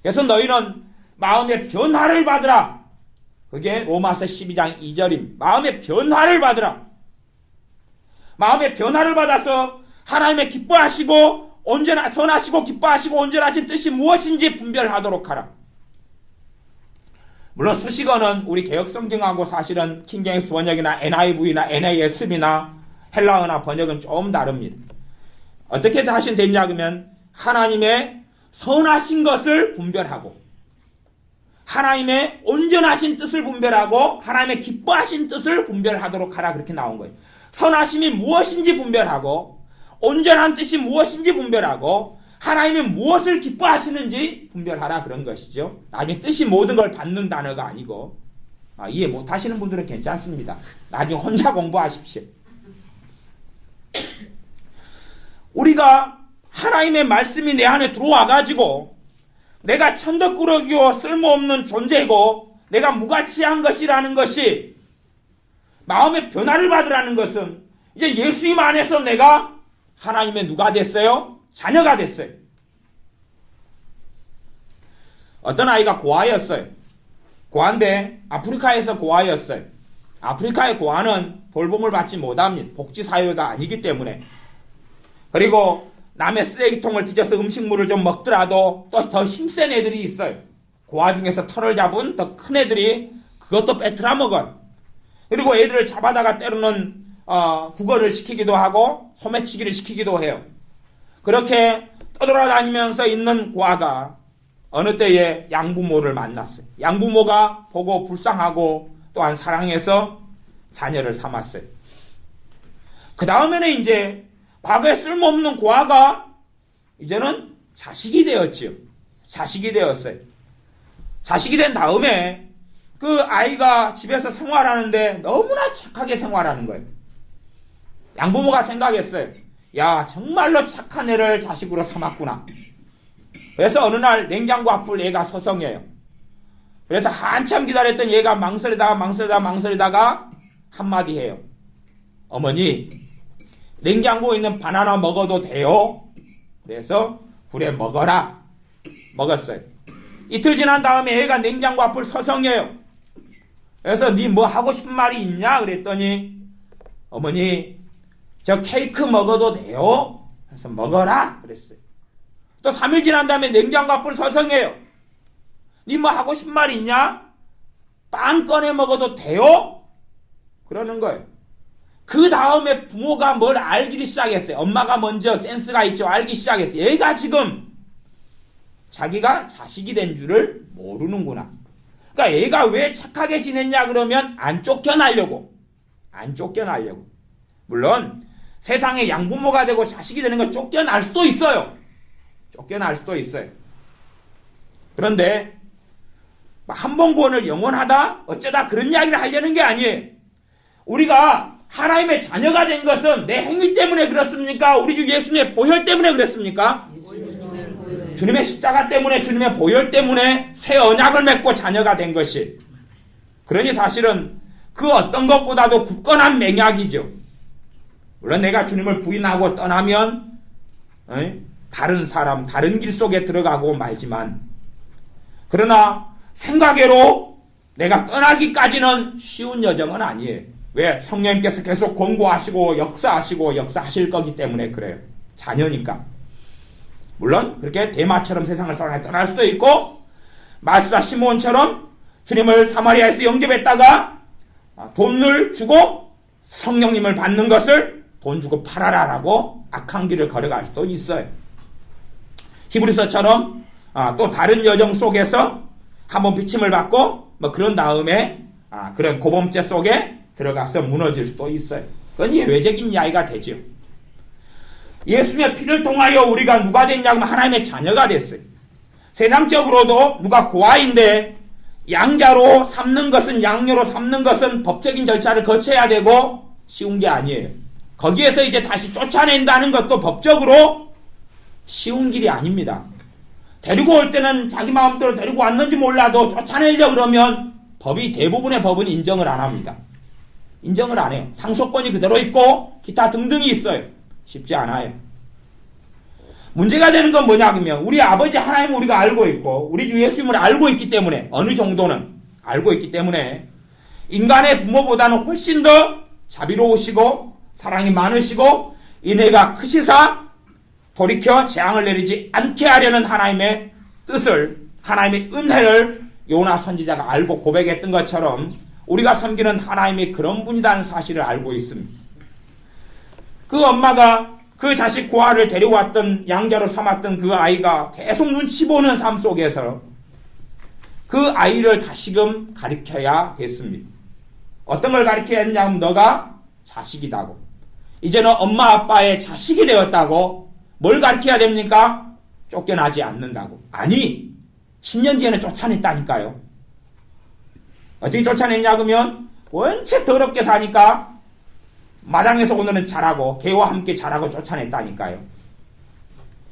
그래서 너희는 마음의 변화를 받으라. 그게 로마서 12장 2절입니다. 마음의 변화를 받으라. 마음의 변화를 받아서 하나님의 기뻐하시고 온전하 선하시고 기뻐하시고 온전하신 뜻이 무엇인지 분별하도록 하라. 물론 수식어는 우리 개역성경하고 사실은 킹제임스 번역이나 NIV나 NASB나 헬라어나 번역은 좀 다릅니다. 어떻게 하시면 되냐 그러면 하나님의 선하신 것을 분별하고 하나님의 온전하신 뜻을 분별하고 하나님의 기뻐하신 뜻을 분별하도록 하라 그렇게 나온 거예요. 선하심이 무엇인지 분별하고 온전한 뜻이 무엇인지 분별하고 하나님이 무엇을 기뻐하시는지 분별하라 그런 것이죠. 나중에 뜻이 모든 걸 받는 단어가 아니고 이해 못하시는 분들은 괜찮습니다. 나중에 혼자 공부하십시오. 우리가 하나님의 말씀이 내 안에 들어와가지고 내가 천덕꾸러기요 쓸모없는 존재고 내가 무가치한 것이라는 것이 마음의 변화를 받으라는 것은 이제 예수님 안에서 내가 하나님의 누가 됐어요? 자녀가 됐어요. 어떤 아이가 고아였어요. 고아인데 아프리카에서 고아였어요. 아프리카의 고아는 돌봄을 받지 못합니다. 복지사회가 아니기 때문에. 그리고 남의 쓰레기통을 뒤져서 음식물을 좀 먹더라도 또 더 힘센 애들이 있어요. 고아 중에서 털을 잡은 더 큰 애들이 그것도 빼트라 먹어요. 그리고 애들을 잡아다가 때로는 구걸을 시키기도 하고 소매치기를 시키기도 해요. 그렇게 떠돌아다니면서 있는 고아가 어느 때에 양부모를 만났어요. 양부모가 보고 불쌍하고 또한 사랑해서 자녀를 삼았어요. 그 다음에는 이제 과거에 쓸모없는 고아가 이제는 자식이 되었지요. 자식이 되었어요. 자식이 된 다음에 그 아이가 집에서 생활하는데 너무나 착하게 생활하는 거예요. 양부모가 생각했어요. 야, 정말로 착한 애를 자식으로 삼았구나. 그래서 어느 날 냉장고 앞을 얘가 서성해요. 그래서 한참 기다렸던 얘가 망설이다가 한마디 해요. 어머니, 냉장고에 있는 바나나 먹어도 돼요? 그래서 그래 먹어라. 먹었어요. 이틀 지난 다음에 애가 냉장고 앞을 서성해요. 그래서 니 뭐 하고 싶은 말이 있냐? 그랬더니 어머니 저 케이크 먹어도 돼요? 그래서 먹어라. 그랬어요. 또 3일 지난 다음에 냉장고 앞을 서성해요. 니 뭐 하고 싶은 말 있냐? 빵 꺼내 먹어도 돼요? 그러는 거예요. 그 다음에 부모가 뭘 알기 시작했어요. 엄마가 먼저 센스가 있죠. 알기 시작했어요. 얘가 지금 자기가 자식이 된 줄을 모르는구나. 그러니까 얘가 왜 착하게 지냈냐 그러면 안 쫓겨나려고. 물론 세상에 양부모가 되고 자식이 되는 건 쫓겨날 수도 있어요. 그런데 한 번 구원을 영원하다? 어쩌다 그런 이야기를 하려는 게 아니에요. 우리가 하나님의 자녀가 된 것은 내 행위 때문에 그렇습니까? 우리 주 예수님의 보혈 때문에 그랬습니까? 주님의 십자가 때문에, 주님의 보혈 때문에 새 언약을 맺고 자녀가 된 것이. 그러니 사실은 그 어떤 것보다도 굳건한 맹약이죠. 물론 내가 주님을 부인하고 떠나면 다른 사람, 다른 길 속에 들어가고 말지만, 그러나 생각외로 내가 떠나기까지는 쉬운 여정은 아니에요. 왜? 성령님께서 계속 권고하시고 역사하실 거기 때문에 그래요. 자녀니까. 물론 그렇게 대마처럼 세상을 사랑해 떠날 수도 있고 마수사 시몬처럼 주님을 사마리아에서 영접했다가 돈을 주고 성령님을 받는 것을 돈 주고 팔아라라고 악한 길을 걸어갈 수도 있어요. 히브리서처럼 또 다른 여정 속에서 한번 비침을 받고 그런 다음에 그런 고범죄 속에 들어가서 무너질 수도 있어요. 그건 예외적인 이야기가 되죠. 예수님의 피를 통하여 우리가 누가 됐냐면 하나님의 자녀가 됐어요. 세상적으로도 누가 고아인데 양자로 삼는 것은 양녀로 삼는 것은 법적인 절차를 거쳐야 되고 쉬운 게 아니에요. 거기에서 이제 다시 쫓아낸다는 것도 법적으로 쉬운 길이 아닙니다. 데리고 올 때는 자기 마음대로 데리고 왔는지 몰라도 쫓아내려고 그러면 대부분의 법은 인정을 안 합니다. 인정을 안 해요. 상속권이 그대로 있고 기타 등등이 있어요. 쉽지 않아요. 문제가 되는 건 뭐냐 그러면 우리 아버지 하나님을 우리가 알고 있고 우리 주 예수님을 알고 있기 때문에 어느 정도는 알고 있기 때문에 인간의 부모보다는 훨씬 더 자비로우시고 사랑이 많으시고 인애가 크시사 돌이켜 재앙을 내리지 않게 하려는 하나님의 뜻을 하나님의 은혜를 요나 선지자가 알고 고백했던 것처럼 우리가 섬기는 하나님이 그런 분이라는 사실을 알고 있습니다. 그 엄마가 그 자식 고아를 데려왔던 양자로 삼았던 그 아이가 계속 눈치 보는 삶 속에서 그 아이를 다시금 가르쳐야 됐습니다. 어떤 걸 가르쳐야 했냐면 너가 자식이다고. 이제는 엄마 아빠의 자식이 되었다고. 뭘 가르쳐야 됩니까? 쫓겨나지 않는다고. 아니 10년 뒤에는 쫓아냈다니까요. 어떻게 쫓아냈냐 그러면 원체 더럽게 사니까 마당에서 오늘은 자라고 개와 함께 자라고 쫓아냈다니까요.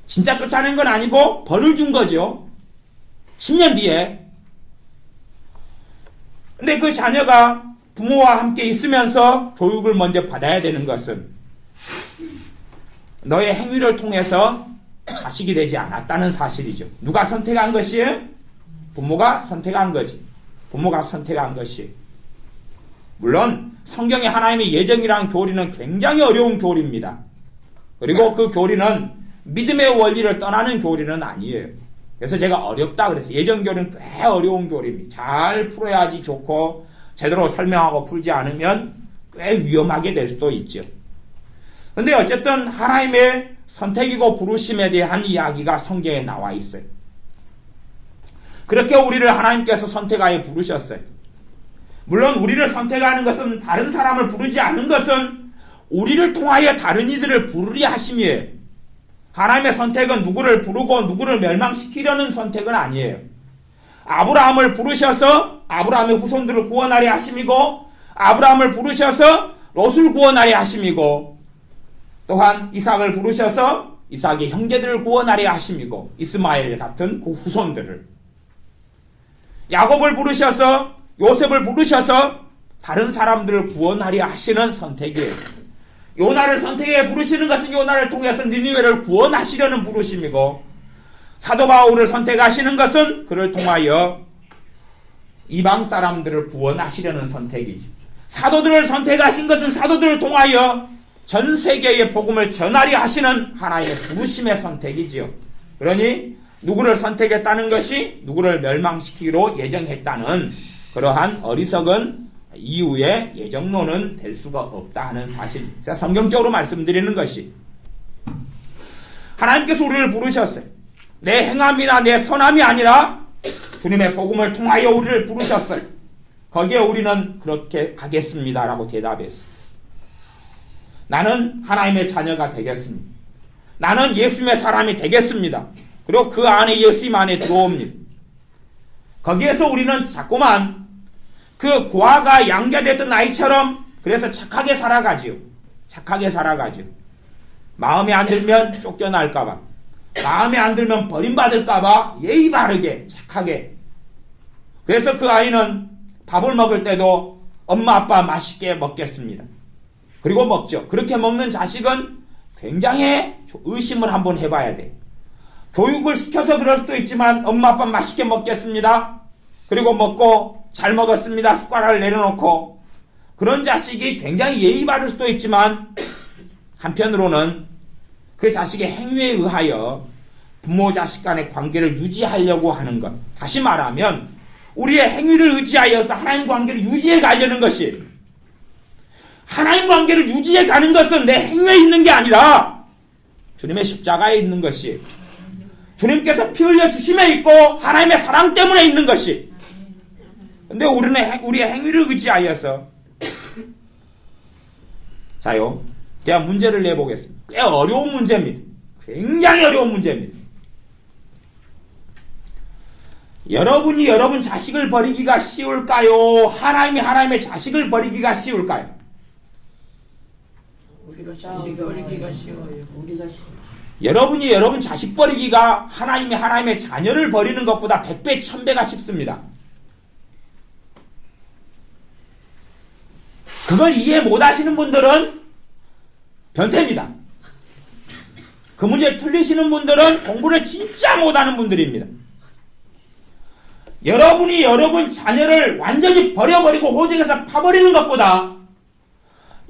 진짜 쫓아낸 건 아니고 벌을 준 거죠. 10년 뒤에. 근데 그 자녀가 부모와 함께 있으면서 교육을 먼저 받아야 되는 것은 너의 행위를 통해서 자식이 되지 않았다는 사실이죠. 누가 선택한 것이에요? 부모가 선택한 거지. 부모가 선택한 것이. 물론 성경의 하나님의 예정이라는 교리는 굉장히 어려운 교리입니다. 그리고 그 교리는 믿음의 원리를 떠나는 교리는 아니에요. 그래서 제가 어렵다 그랬어요. 예정 교리는 꽤 어려운 교리입니다. 잘 풀어야지 좋고 제대로 설명하고 풀지 않으면 꽤 위험하게 될 수도 있죠. 근데 어쨌든 하나님의 선택이고 부르심에 대한 이야기가 성경에 나와 있어요. 그렇게 우리를 하나님께서 선택하여 부르셨어요. 물론 우리를 선택하는 것은 다른 사람을 부르지 않는 것은 우리를 통하여 다른 이들을 부르려 하심이에요. 하나님의 선택은 누구를 부르고 누구를 멸망시키려는 선택은 아니에요. 아브라함을 부르셔서 아브라함의 후손들을 구원하려 하심이고 아브라함을 부르셔서 롯을 구원하려 하심이고 또한 이삭을 부르셔서 이삭의 형제들을 구원하려 하심이고 이스마엘 같은 그 후손들을 야곱을 부르셔서 요셉을 부르셔서 다른 사람들을 구원하려 하시는 선택이에요. 요나를 선택해 부르시는 것은 요나를 통해서 니느웨를 구원하시려는 부르심이고 사도 바울을 선택하시는 것은 그를 통하여 이방 사람들을 구원하시려는 선택이죠. 사도들을 선택하신 것은 사도들을 통하여 전 세계의 복음을 전하려 하시는 하나님의 부르심의 선택이지요. 그러니 누구를 선택했다는 것이 누구를 멸망시키기로 예정했다는 그러한 어리석은 이후의 예정론은 될 수가 없다 하는 사실. 제가 성경적으로 말씀드리는 것이 하나님께서 우리를 부르셨어요. 내 행함이나 내 선함이 아니라 주님의 복음을 통하여 우리를 부르셨어요. 거기에 우리는 그렇게 하겠습니다라고 대답했어요. 나는 하나님의 자녀가 되겠습니다. 나는 예수님의 사람이 되겠습니다. 그리고 그 안에 예수님 안에 들어옵니다. 거기에서 우리는 자꾸만 그 고아가 양자됐던 아이처럼 그래서 착하게 살아가지요. 착하게 살아가지요. 마음에 안 들면 쫓겨날까봐, 마음에 안 들면 버림받을까봐 예의 바르게 착하게. 그래서 그 아이는 밥을 먹을 때도 엄마 아빠 맛있게 먹겠습니다. 그리고 먹죠. 그렇게 먹는 자식은 굉장히 의심을 한번 해봐야 돼. 교육을 시켜서 그럴 수도 있지만 엄마 아빠 맛있게 먹겠습니다. 그리고 먹고 잘 먹었습니다. 숟가락을 내려놓고 그런 자식이 굉장히 예의 바를 수도 있지만 한편으로는 그 자식의 행위에 의하여 부모 자식 간의 관계를 유지하려고 하는 것. 다시 말하면 우리의 행위를 의지하여서 하나님 관계를 유지해 가려는 것이, 하나님 관계를 유지해 가는 것은 내 행위에 있는 게 아니라 주님의 십자가에 있는 것이, 주님께서 피 흘려 주심에 있고 하나님의 사랑 때문에 있는 것이. 근데 우리는 우리의 행위를 의지하여서 자요, 제가 문제를 내보겠습니다. 꽤 어려운 문제입니다. 굉장히 어려운 문제입니다. 여러분이 여러분 자식을 버리기가 쉬울까요? 하나님이 하나님의 자식을 버리기가 쉬울까요? 우리가 버리기가 쉬워요. 여러분이 여러분 자식 버리기가 하나님이 하나님의 자녀를 버리는 것보다 100배, 1000배가 쉽습니다. 그걸 이해 못하시는 분들은 변태입니다. 그 문제 틀리시는 분들은 공부를 진짜 못하는 분들입니다. 여러분이 여러분 자녀를 완전히 버려버리고 호적에서 파버리는 것보다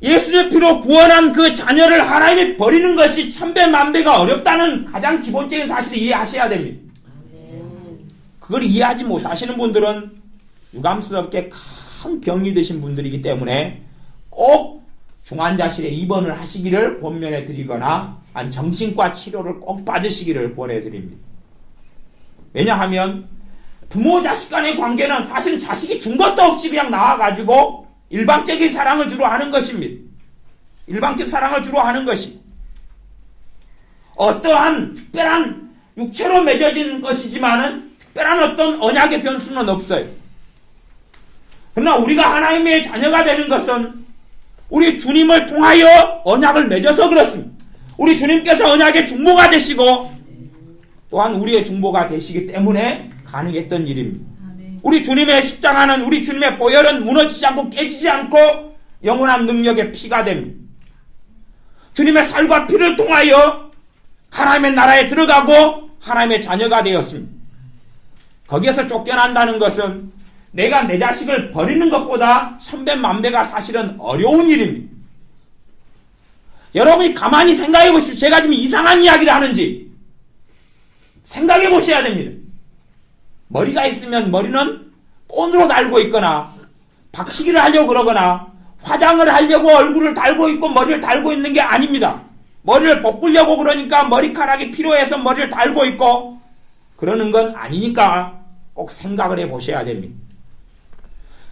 예수의 피로 구원한 그 자녀를 하나님이 버리는 것이 1000배, 10,000배가 어렵다는 가장 기본적인 사실을 이해하셔야 됩니다. 그걸 이해하지 못하시는 분들은 유감스럽게 큰 병이 드신 분들이기 때문에 꼭 중환자실에 입원을 하시기를 권면해 드리거나 정신과 치료를 꼭 받으시기를 권해 드립니다. 왜냐하면 부모 자식 간의 관계는 사실은 자식이 준 것도 없이 그냥 나와가지고 일방적인 사랑을 주로 하는 것입니다. 일방적 사랑을 주로 하는 것이 어떠한 특별한 육체로 맺어진 것이지만은 특별한 어떤 언약의 변수는 없어요. 그러나 우리가 하나님의 자녀가 되는 것은 우리 주님을 통하여 언약을 맺어서 그렇습니다. 우리 주님께서 언약의 중보가 되시고 또한 우리의 중보가 되시기 때문에 가능했던 일입니다. 우리 주님의 십자가는 우리 주님의 보혈은 무너지지 않고 깨지지 않고 영원한 능력의 피가 됩니다. 주님의 살과 피를 통하여 하나님의 나라에 들어가고 하나님의 자녀가 되었습니다. 거기에서 쫓겨난다는 것은 내가 내 자식을 버리는 것보다 1000배, 10,000배가 사실은 어려운 일입니다. 여러분이 가만히 생각해 보십시오. 제가 지금 이상한 이야기를 하는지 생각해 보셔야 됩니다. 머리가 있으면 머리는 본드로 달고 있거나 박치기를 하려고 그러거나 화장을 하려고 얼굴을 달고 있고 머리를 달고 있는 게 아닙니다. 머리를 볶으려고 그러니까 머리카락이 필요해서 머리를 달고 있고 그러는 건 아니니까 꼭 생각을 해 보셔야 됩니다.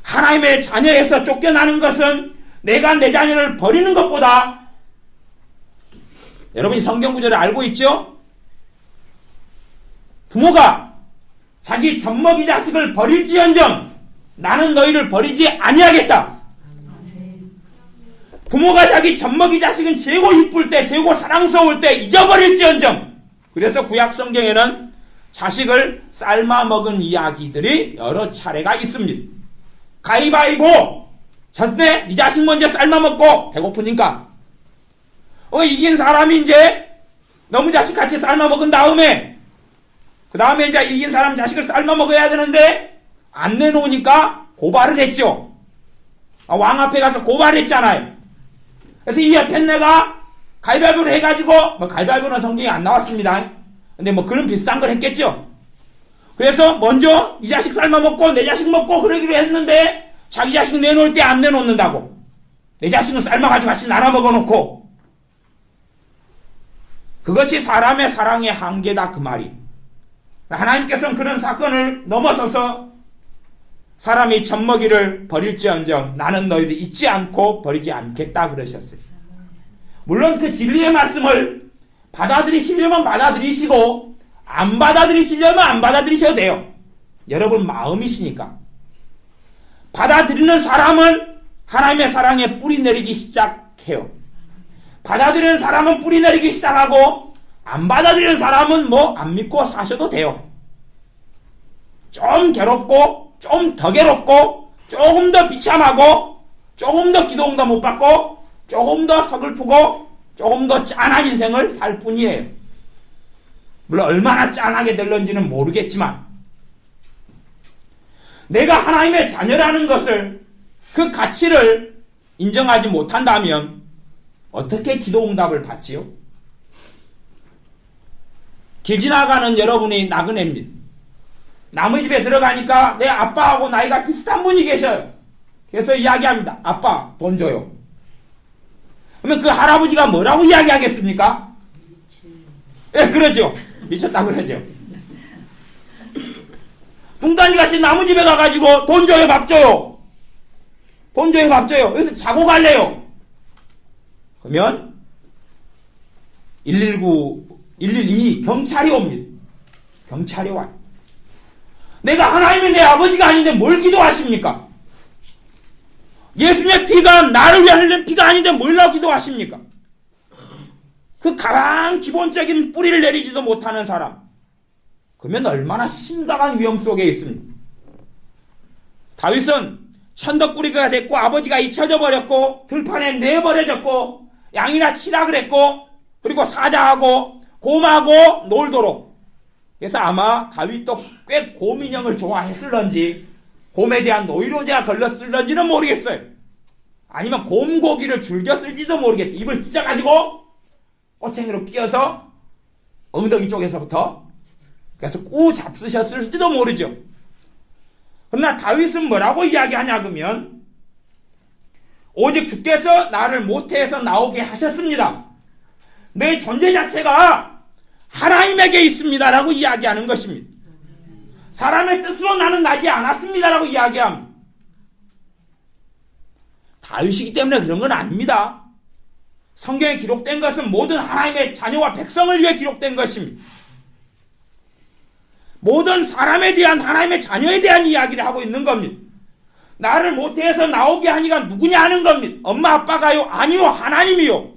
하나님의 자녀에서 쫓겨나는 것은 내가 내 자녀를 버리는 것보다 여러분이 성경 구절을 알고 있죠? 부모가 자기 젖먹이 자식을 버릴지언정 나는 너희를 버리지 아니하겠다. 부모가 자기 젖먹이 자식은 최고 이쁠 때 최고 사랑스러울 때 잊어버릴지언정. 그래서 구약 성경에는 자식을 삶아 먹은 이야기들이 여러 차례가 있습니다. 가위바위보 졌네. 네 자식 먼저 삶아 먹고 배고프니까 이긴 사람이 이제 너무 자식 같이 삶아 먹은 다음에 그 다음에 이제 이긴 사람 자식을 삶아 먹어야 되는데 안 내놓으니까 고발을 했죠. 왕 앞에 가서 고발했잖아요. 그래서 이 옆에 내가 가위바위보를 해가지고 가위바위보는 성경에 안 나왔습니다. 근데 그런 비슷한 걸 했겠죠. 그래서 먼저 이 자식 삶아 먹고 내 자식 먹고 그러기로 했는데 자기 자식 내놓을 때 안 내놓는다고. 내 자식은 삶아가지고 같이 나눠 먹어놓고. 그것이 사람의 사랑의 한계다 그 말이. 하나님께서는 그런 사건을 넘어서서 사람이 젖먹이를 버릴지언정 나는 너희를 잊지 않고 버리지 않겠다 그러셨어요. 물론 그 진리의 말씀을 받아들이시려면 받아들이시고 안 받아들이시려면 안 받아들이셔도 돼요. 여러분 마음이시니까. 받아들이는 사람은 하나님의 사랑에 뿌리 내리기 시작해요. 받아들이는 사람은 뿌리 내리기 시작하고 안 받아들이는 사람은 안 믿고 사셔도 돼요. 좀 괴롭고 좀 더 괴롭고 조금 더 비참하고 조금 더 기도 응답 못 받고 조금 더 서글프고 조금 더 짠한 인생을 살 뿐이에요. 물론 얼마나 짠하게 될런지는 모르겠지만 내가 하나님의 자녀라는 것을 그 가치를 인정하지 못한다면 어떻게 기도 응답을 받지요? 길 지나가는 여러분이 나그네입니다. 남의 집에 들어가니까 내 아빠하고 나이가 비슷한 분이 계셔요. 그래서 이야기합니다. 아빠 돈 줘요. 그러면 그 할아버지가 뭐라고 이야기하겠습니까? 예, 그러죠. 미쳤다 그러죠. 뚱딴이같이 남의 집에 가가지고 돈 줘요 밥 줘요. 돈 줘요 밥 줘요. 여기서 자고 갈래요. 그러면 112 경찰이 옵니다. 경찰이 와요. 내가 하나님의 내 아버지가 아닌데 뭘 기도하십니까? 예수님의 피가 나를 위해 흘린 피가 아닌데 뭘로 기도하십니까? 그 가장 기본적인 뿌리를 내리지도 못하는 사람, 그러면 얼마나 심각한 위험 속에 있습니까? 다윗은 천덕꾸리가 됐고 아버지가 잊혀져 버렸고 들판에 내버려졌고 양이나 치라 그랬고 그리고 사자하고 곰하고 놀도록. 그래서 아마 다윗도 꽤 곰인형을 좋아했을런지 곰에 대한 노이로제가 걸렸을런지는 모르겠어요. 아니면 곰고기를 즐겨 쓸지도 모르겠어요. 입을 찢어가지고 꼬챙이로 끼어서 엉덩이 쪽에서부터 그래서 꾸 잡수셨을지도 모르죠. 그러나 다윗은 뭐라고 이야기하냐 그러면 오직 주께서 나를 모태에서 나오게 하셨습니다. 내 존재 자체가 하나님에게 있습니다라고 이야기하는 것입니다. 사람의 뜻으로 나는 나지 않았습니다라고 이야기합니다. 다윗이기 때문에 그런 건 아닙니다. 성경에 기록된 것은 모든 하나님의 자녀와 백성을 위해 기록된 것입니다. 모든 사람에 대한 하나님의 자녀에 대한 이야기를 하고 있는 겁니다. 나를 모태에서 나오게 하니가 누구냐 하는 겁니다. 엄마 아빠가요? 아니요, 하나님이요.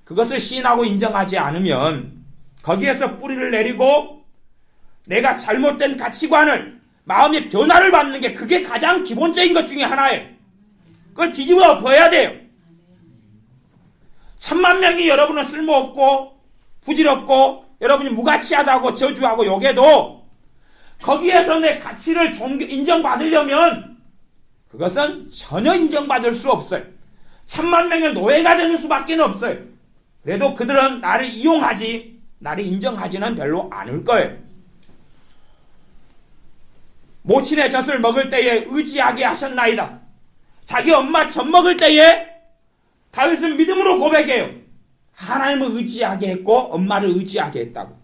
그것을 시인하고 인정하지 않으면 거기에서 뿌리를 내리고 내가 잘못된 가치관을 마음의 변화를 받는 게 그게 가장 기본적인 것 중에 하나예요. 그걸 뒤집어 엎어야 돼요. 1000만 명이 여러분은 쓸모없고 부질없고 여러분이 무가치하다고 저주하고 욕해도 거기에서 내 가치를 인정받으려면 그것은 전혀 인정받을 수 없어요. 1000만 명의 노예가 되는 수밖에 없어요. 그래도 그들은 나를 이용하지 나를 인정하지는 별로 않을 거예요. 모친의 젖을 먹을 때에 의지하게 하셨나이다. 자기 엄마 젖 먹을 때에 다윗은 믿음으로 고백해요. 하나님을 의지하게 했고 엄마를 의지하게 했다고.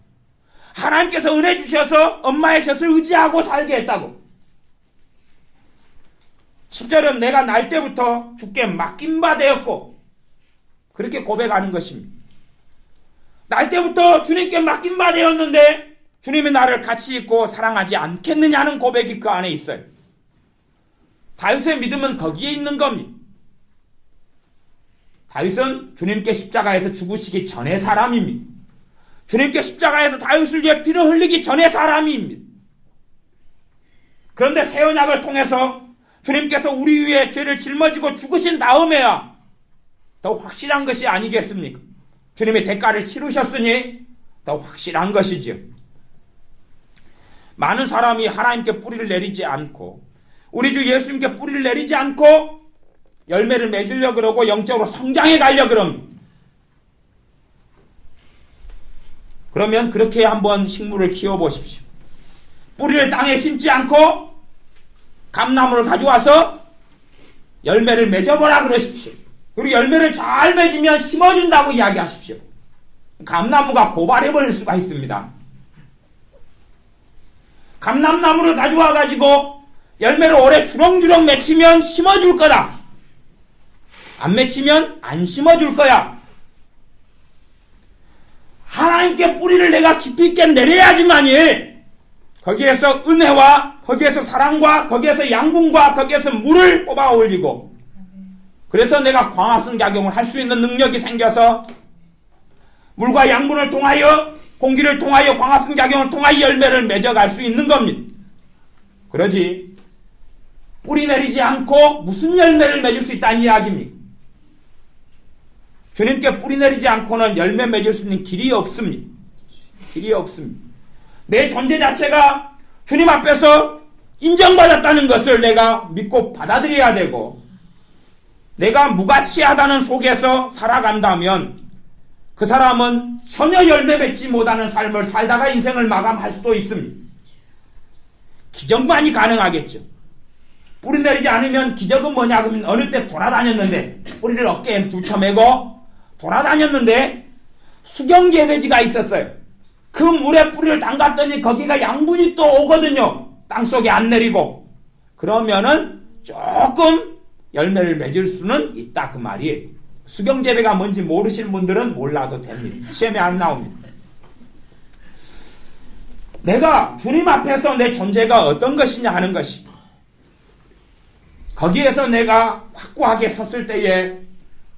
하나님께서 은혜 주셔서 엄마의 젖을 의지하고 살게 했다고. 10절은 내가 날 때부터 주께 맡긴 바 되었고 그렇게 고백하는 것입니다. 날 때부터 주님께 맡긴 바 되었는데 주님이 나를 가치 있고 사랑하지 않겠느냐는 고백이 그 안에 있어요. 다윗의 믿음은 거기에 있는 겁니다. 다윗은 주님께 십자가에서 죽으시기 전의 사람입니다. 주님께 십자가에서 다윗을 위해 피를 흘리기 전의 사람입니다. 그런데 새 언약을 통해서 주님께서 우리 위해 죄를 짊어지고 죽으신 다음에야 더 확실한 것이 아니겠습니까? 주님이 대가를 치르셨으니 더 확실한 것이지요. 많은 사람이 하나님께 뿌리를 내리지 않고 우리 주 예수님께 뿌리를 내리지 않고 열매를 맺으려고 그러고 영적으로 성장해 가려고 그럽니다. 그러면 그렇게 한번 식물을 키워보십시오. 뿌리를 땅에 심지 않고 감나무를 가져와서 열매를 맺어보라 그러십시오. 그리고 열매를 잘 맺으면 심어준다고 이야기하십시오. 감나무가 고발해버릴 수가 있습니다. 감람나무를 가져와 가지고 열매를 오래 주렁주렁 맺히면 심어줄 거다. 안 맺히면 안 심어줄 거야. 하나님께 뿌리를 내가 깊이 있게 내려야지만이 거기에서 은혜와 거기에서 사랑과 거기에서 양분과 거기에서 물을 뽑아 올리고 그래서 내가 광합성 작용을 할 수 있는 능력이 생겨서 물과 양분을 통하여 공기를 통하여 광합성 작용을 통하여 열매를 맺어갈 수 있는 겁니다. 그러지 뿌리 내리지 않고 무슨 열매를 맺을 수 있다는 이야기입니까? 주님께 뿌리 내리지 않고는 열매 맺을 수 있는 길이 없습니다. 길이 없습니다. 내 존재 자체가 주님 앞에서 인정받았다는 것을 내가 믿고 받아들여야 되고 내가 무가치하다는 속에서 살아간다면 그 사람은 전혀 열매 맺지 못하는 삶을 살다가 인생을 마감할 수도 있습니다. 기적만이 가능하겠죠. 뿌리 내리지 않으면 기적은 뭐냐 그러면 어느 때 돌아다녔는데 뿌리를 어깨에 붙여매고 돌아다녔는데 수경재배지가 있었어요. 그 물에 뿌리를 담갔더니 거기가 양분이 또 오거든요. 땅속에 안 내리고. 그러면은 조금 열매를 맺을 수는 있다 그 말이에요. 수경재배가 뭔지 모르시는 분들은 몰라도 됩니다. 시험에 안 나옵니다. 내가 주님 앞에서 내 존재가 어떤 것이냐 하는 것이, 거기에서 내가 확고하게 섰을 때에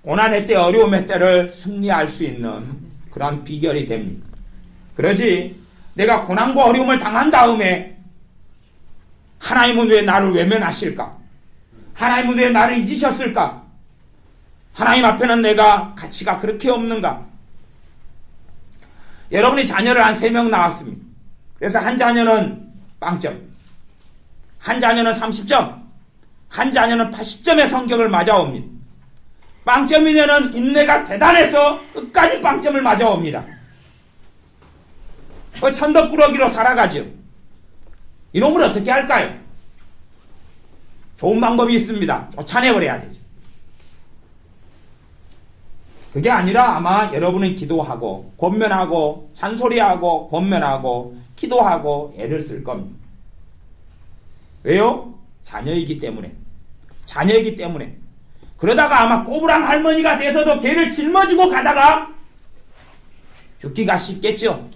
고난의 때, 어려움의 때를 승리할 수 있는 그런 비결이 됩니다. 그러지 내가 고난과 어려움을 당한 다음에 하나님은 왜 나를 외면하실까? 하나님은 왜 나를 잊으셨을까? 하나님 앞에는 내가 가치가 그렇게 없는가? 여러분이 자녀를 한 3명 낳았습니다. 그래서 한 자녀는 빵점, 한 자녀는 30점, 한 자녀는 80점의 성적을 맞아옵니다. 빵점이 되는 인내가 대단해서 끝까지 빵점을 맞아옵니다. 천덕꾸러기로 살아가죠. 이놈을 어떻게 할까요? 좋은 방법이 있습니다. 쫓아내버려야 되죠. 그게 아니라 아마 여러분은 기도하고 권면하고 잔소리하고 권면하고 기도하고 애를 쓸 겁니다. 왜요? 자녀이기 때문에. 자녀이기 때문에. 그러다가 아마 꼬부랑 할머니가 돼서도 걔를 짊어지고 가다가 죽기가 쉽겠죠.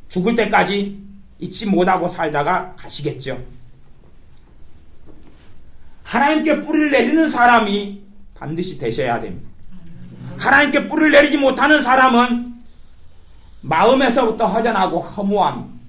죽을 때까지 잊지 못하고 살다가 가시겠죠. 하나님께 뿌리를 내리는 사람이 반드시 되셔야 됩니다. 하나님께 뿌리를 내리지 못하는 사람은 마음에서부터 허전하고 허무함,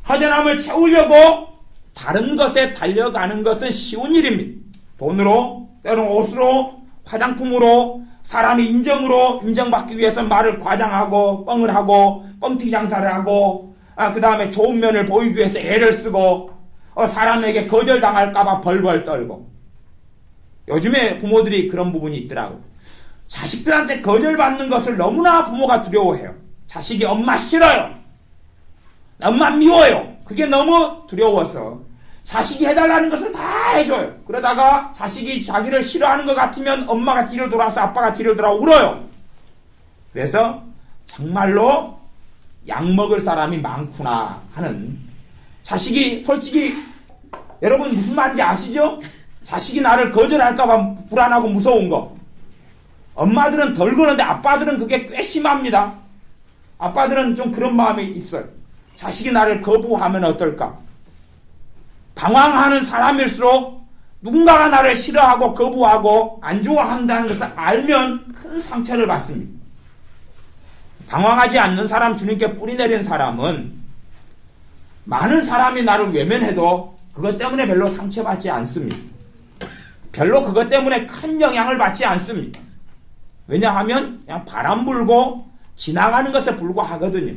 허전함을 채우려고 다른 것에 달려가는 것은 쉬운 일입니다. 돈으로, 때로는 옷으로, 화장품으로, 사람의 인정받기 위해서 말을 과장하고 뻥을 하고 뻥튀기 장사를 하고, 그 다음에 좋은 면을 보이기 위해서 애를 쓰고, 사람에게 거절당할까봐 벌벌 떨고. 요즘에 부모들이 그런 부분이 있더라고요. 자식들한테 거절받는 것을 너무나 부모가 두려워해요. 자식이 엄마 싫어요, 엄마 미워요, 그게 너무 두려워서 자식이 해달라는 것을 다 해줘요. 그러다가 자식이 자기를 싫어하는 것 같으면 엄마가 뒤를 돌아서 아빠가 뒤를 돌아 울어요. 그래서 정말로 약 먹을 사람이 많구나 하는, 자식이 솔직히 여러분 무슨 말인지 아시죠? 자식이 나를 거절할까봐 불안하고 무서운 거. 엄마들은 덜 그러는데 아빠들은 그게 꽤 심합니다. 아빠들은 좀 그런 마음이 있어요. 자식이 나를 거부하면 어떨까? 방황하는 사람일수록 누군가가 나를 싫어하고 거부하고 안 좋아한다는 것을 알면 큰 상처를 받습니다. 방황하지 않는 사람, 주님께 뿌리 내린 사람은 많은 사람이 나를 외면해도 그것 때문에 별로 상처받지 않습니다. 별로 그것 때문에 큰 영향을 받지 않습니다. 왜냐하면 그냥 바람 불고 지나가는 것에 불과하거든요.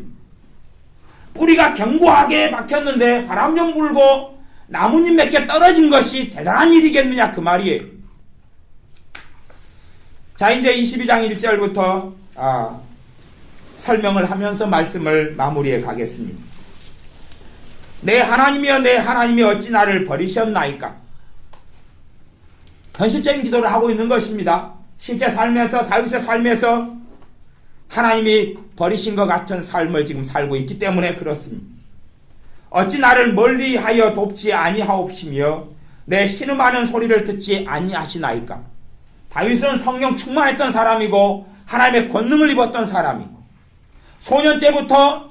뿌리가 견고하게 박혔는데 바람 좀 불고 나뭇잎 몇 개 떨어진 것이 대단한 일이겠느냐 그 말이에요. 자, 이제 22장 1절부터 설명을 하면서 말씀을 마무리해 가겠습니다. 내 하나님이여 내 하나님이 어찌 나를 버리셨나이까? 현실적인 기도를 하고 있는 것입니다. 실제 삶에서, 다윗의 삶에서 하나님이 버리신 것 같은 삶을 지금 살고 있기 때문에 그렇습니다. 어찌 나를 멀리하여 돕지 아니하옵시며 내 신음하는 소리를 듣지 아니하시나이까? 다윗은 성령 충만했던 사람이고 하나님의 권능을 입었던 사람이고 소년 때부터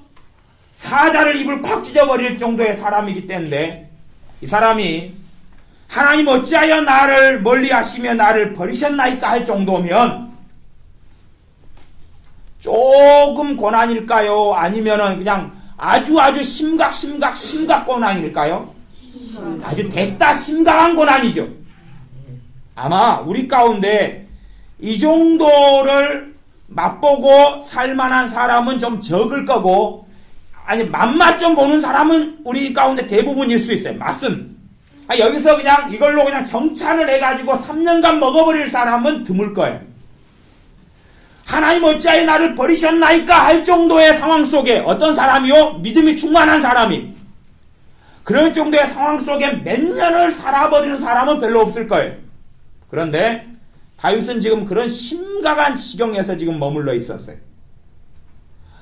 사자를 입을 콱 찢어버릴 정도의 사람이기 때문에 이 사람이 하나님 어찌하여 나를 멀리하시며 나를 버리셨나이까 할 정도면 조금 고난일까요? 아니면은 그냥 아주 심각 고난일까요? 아주 됐다 심각한 고난이죠. 아마 우리 가운데 이 정도를 맛보고 살만한 사람은 좀 적을 거고, 아니 맛만 좀 보는 사람은 우리 가운데 대부분일 수 있어요. 맛은. 여기서 그냥 이걸로 그냥 정찬을 해가지고 3년간 먹어버릴 사람은 드물 거예요. 하나님 어찌하여 나를 버리셨나이까 할 정도의 상황 속에 어떤 사람이요? 믿음이 충만한 사람이. 그런 정도의 상황 속에 몇 년을 살아버리는 사람은 별로 없을 거예요. 그런데 다윗은 지금 그런 심각한 지경에서 지금 머물러 있었어요.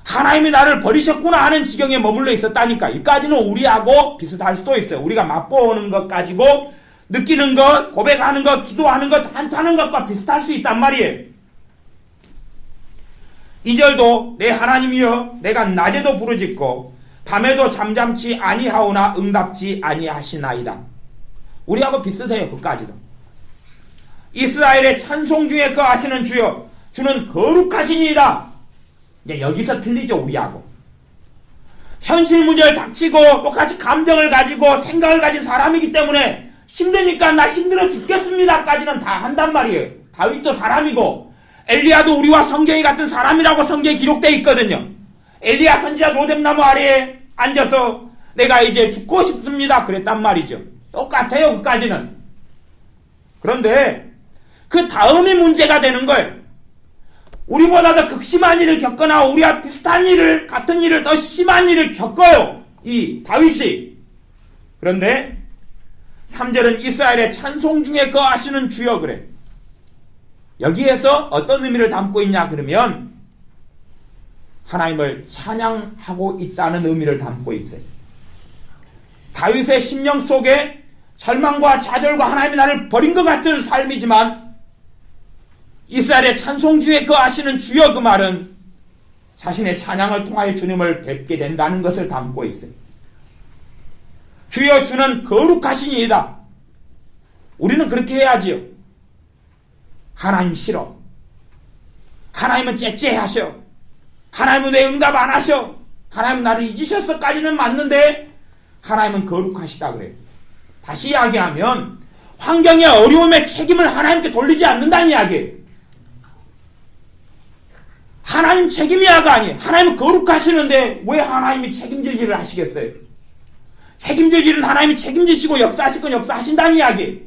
하나님이 나를 버리셨구나 하는 지경에 머물러 있었다니까. 이까지는 우리하고 비슷할 수도 있어요. 우리가 맛보는 것 가지고 느끼는 것, 고백하는 것, 기도하는 것, 한타는 것과 비슷할 수 있단 말이에요. 2절도 내 하나님이여 내가 낮에도 부르짖고 밤에도 잠잠치 아니하오나 응답지 아니하시나이다. 우리하고 비슷해요. 그까지도. 이스라엘의 찬송 중에 거하시는 주여 주는 거룩하시니이다. 이제 여기서 틀리죠. 우리하고. 현실 문제를 닥치고 똑같이 감정을 가지고 생각을 가진 사람이기 때문에 힘드니까 나 힘들어 죽겠습니다까지는 다 한단 말이에요. 다윗도 사람이고 엘리야도 우리와 성경이 같은 사람이라고 성경에 기록되어 있거든요. 엘리야 선지자 로뎀나무 아래에 앉아서 내가 이제 죽고 싶습니다 그랬단 말이죠. 똑같아요. 그까지는. 그런데 그 다음이 문제가 되는 거예요. 우리보다 더 극심한 일을 겪거나 우리와 비슷한 일을, 같은 일을, 더 심한 일을 겪어요. 이 다윗이. 그런데 3절은 이스라엘의 찬송 중에 거하시는 주여 그래. 여기에서 어떤 의미를 담고 있냐 그러면 하나님을 찬양하고 있다는 의미를 담고 있어요. 다윗의 심령 속에 절망과 좌절과 하나님이 나를 버린 것 같은 삶이지만 이스라엘의 찬송 중에 거하시는 주여 그 말은 자신의 찬양을 통하여 주님을 뵙게 된다는 것을 담고 있어요. 주여 주는 거룩하시니이다. 우리는 그렇게 해야지요. 하나님 싫어. 하나님은 째째하셔. 하나님은 왜 응답 안 하셔? 하나님은 나를 잊으셨어까지는 맞는데 하나님은 거룩하시다 그래요. 다시 이야기하면 환경의 어려움의 책임을 하나님께 돌리지 않는다는 이야기예요. 하나님 책임이야가 아니에요. 하나님은 거룩하시는데 왜 하나님이 책임질 일을 하시겠어요? 책임질 일은 하나님이 책임지시고 역사하실 건 역사하신다는 이야기예요.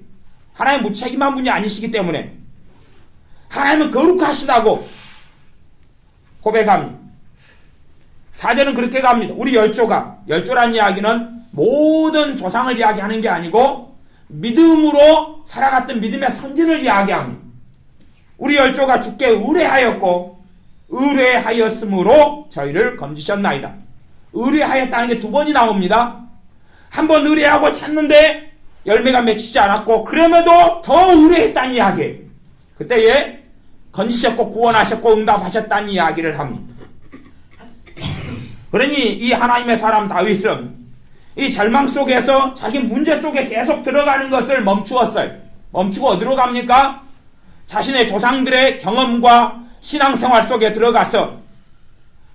하나님 무책임한 분이 아니시기 때문에 하나님은 거룩하시다고 고백합니다. 4절은 그렇게 갑니다. 우리 열조라는 이야기는 모든 조상을 이야기하는 게 아니고 믿음으로 살아갔던 믿음의 선진을 이야기합니다. 우리 열조가 주께 의뢰하였고 의뢰하였으므로 저희를 건지셨나이다. 의뢰하였다는 게 두 번이 나옵니다. 한 번 의뢰하고 찾는데 열매가 맺히지 않았고 그럼에도 더 의뢰했다는 이야기예요. 그때에 건지셨고 구원하셨고 응답하셨다는 이야기를 합니다. 그러니 이 하나님의 사람 다윗은 이 절망 속에서 자기 문제 속에 계속 들어가는 것을 멈추었어요. 멈추고 어디로 갑니까? 자신의 조상들의 경험과 신앙생활 속에 들어가서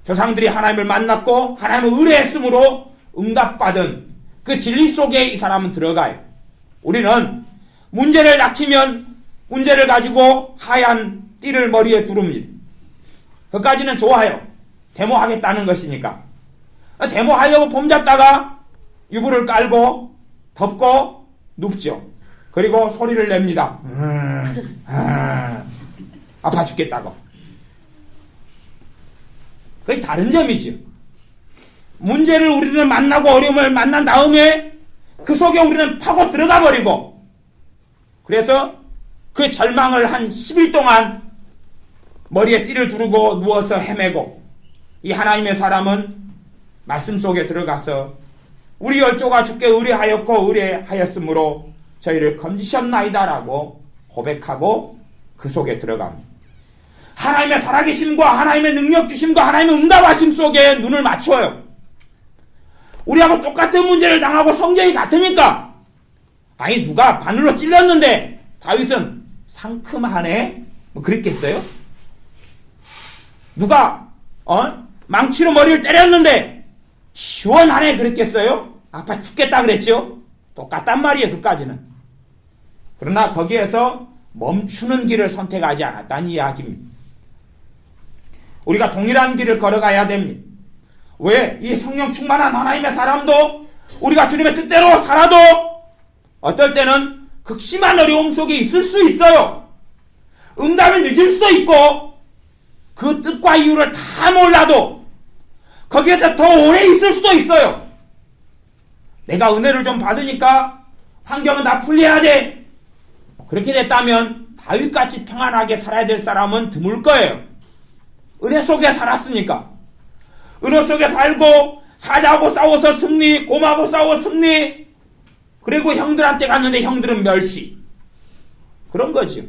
조상들이 하나님을 만났고 하나님을 의뢰했으므로 응답받은 그 진리 속에 이 사람은 들어가요. 우리는 문제를 닥치면 문제를 가지고 하얀 띠를 머리에 두릅니다. 그까지는 좋아요. 데모하겠다는 것이니까. 데모하려고 폼 잡다가 유부를 깔고 덮고 눕죠. 그리고 소리를 냅니다. 아파 죽겠다고. 그게 다른 점이죠. 문제를 우리는 만나고 어려움을 만난 다음에 그 속에 우리는 파고 들어가 버리고 그래서 그 절망을 한 10일 동안 머리에 띠를 두르고 누워서 헤매고 이 하나님의 사람은 말씀 속에 들어가서 우리 열조가 주께 의뢰하였고 의뢰하였으므로 저희를 건지셨나이다라고 고백하고 그 속에 들어갑니다. 하나님의 살아계심과 하나님의 능력 주심과 하나님의 응답하심 속에 눈을 맞춰요. 우리하고 똑같은 문제를 당하고 성경이 같으니까 아니 누가 바늘로 찔렸는데 다윗은 상큼하네? 뭐 그랬겠어요? 누가 망치로 머리를 때렸는데 시원하네 그랬겠어요? 아파 죽겠다 그랬죠? 똑같단 말이에요. 그까지는. 그러나 거기에서 멈추는 길을 선택하지 않았다는 이야기입니다. 우리가 동일한 길을 걸어가야 됩니다. 왜? 이 성령 충만한 하나님의 사람도 우리가 주님의 뜻대로 살아도 어떨 때는 극심한 어려움 속에 있을 수 있어요. 응답이 늦을 수도 있고 그 뜻과 이유를 다 몰라도 거기에서 더 오래 있을 수도 있어요. 내가 은혜를 좀 받으니까 환경은 다 풀려야 돼. 그렇게 됐다면 다윗같이 평안하게 살아야 될 사람은 드물 거예요. 은혜 속에 살았으니까. 은혜 속에 살고 사자하고 싸워서 승리, 곰하고 싸워 승리, 그리고 형들한테 갔는데 형들은 멸시. 그런 거죠.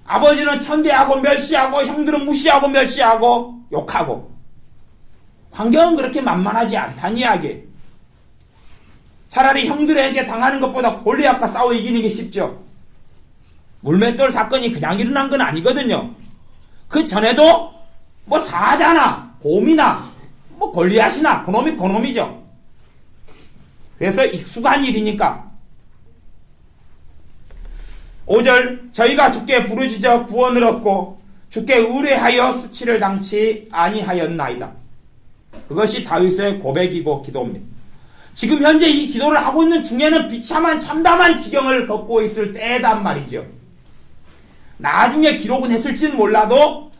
아버지는 천대하고 멸시하고 형들은 무시하고 멸시하고 욕하고 환경은 그렇게 만만하지 않다는 이야기예요. 차라리 형들에게 당하는 것보다 골리앗과 싸워 이기는 게 쉽죠. 물맷돌 사건이 그냥 일어난 건 아니거든요. 그 전에도 뭐 사자나 곰이나 뭐 골리앗이나 그놈이 그놈이죠. 그래서 익숙한 일이니까. 5절 저희가 주께 부르짖어 구원을 얻고 주께 의뢰하여 수치를 당치 아니하였나이다. 그것이 다윗의 고백이고 기도입니다. 지금 현재 이 기도를 하고 있는 중에는 비참한 참담한 지경을 겪고 있을 때단 말이죠. 나중에 기록은 했을지는 몰라도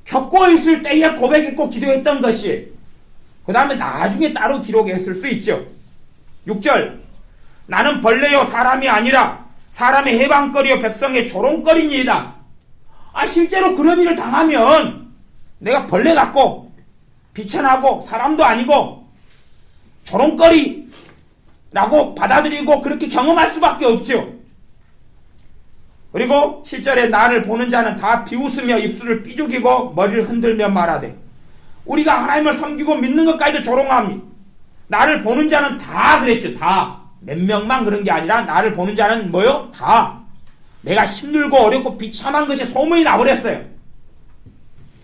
겪고 있을 때에 고백했고 기도했던 것이 그 다음에 나중에 따로 기록했을 수 있죠. 6절 나는 벌레요 사람이 아니라 사람의 해방거리요 백성의 조롱거리니이다. 실제로 그런 일을 당하면 내가 벌레 같고 비천하고 사람도 아니고 조롱거리라고 받아들이고 그렇게 경험할 수밖에 없죠. 그리고 7절에 나를 보는 자는 다 비웃으며 입술을 삐죽이고 머리를 흔들며 말하되 우리가 하나님을 섬기고 믿는 것까지도 조롱합니다. 나를 보는 자는 다 그랬죠. 다. 몇 명만 그런 게 아니라 나를 보는 자는 뭐요? 다. 내가 힘들고 어렵고 비참한 것이 소문이 나버렸어요.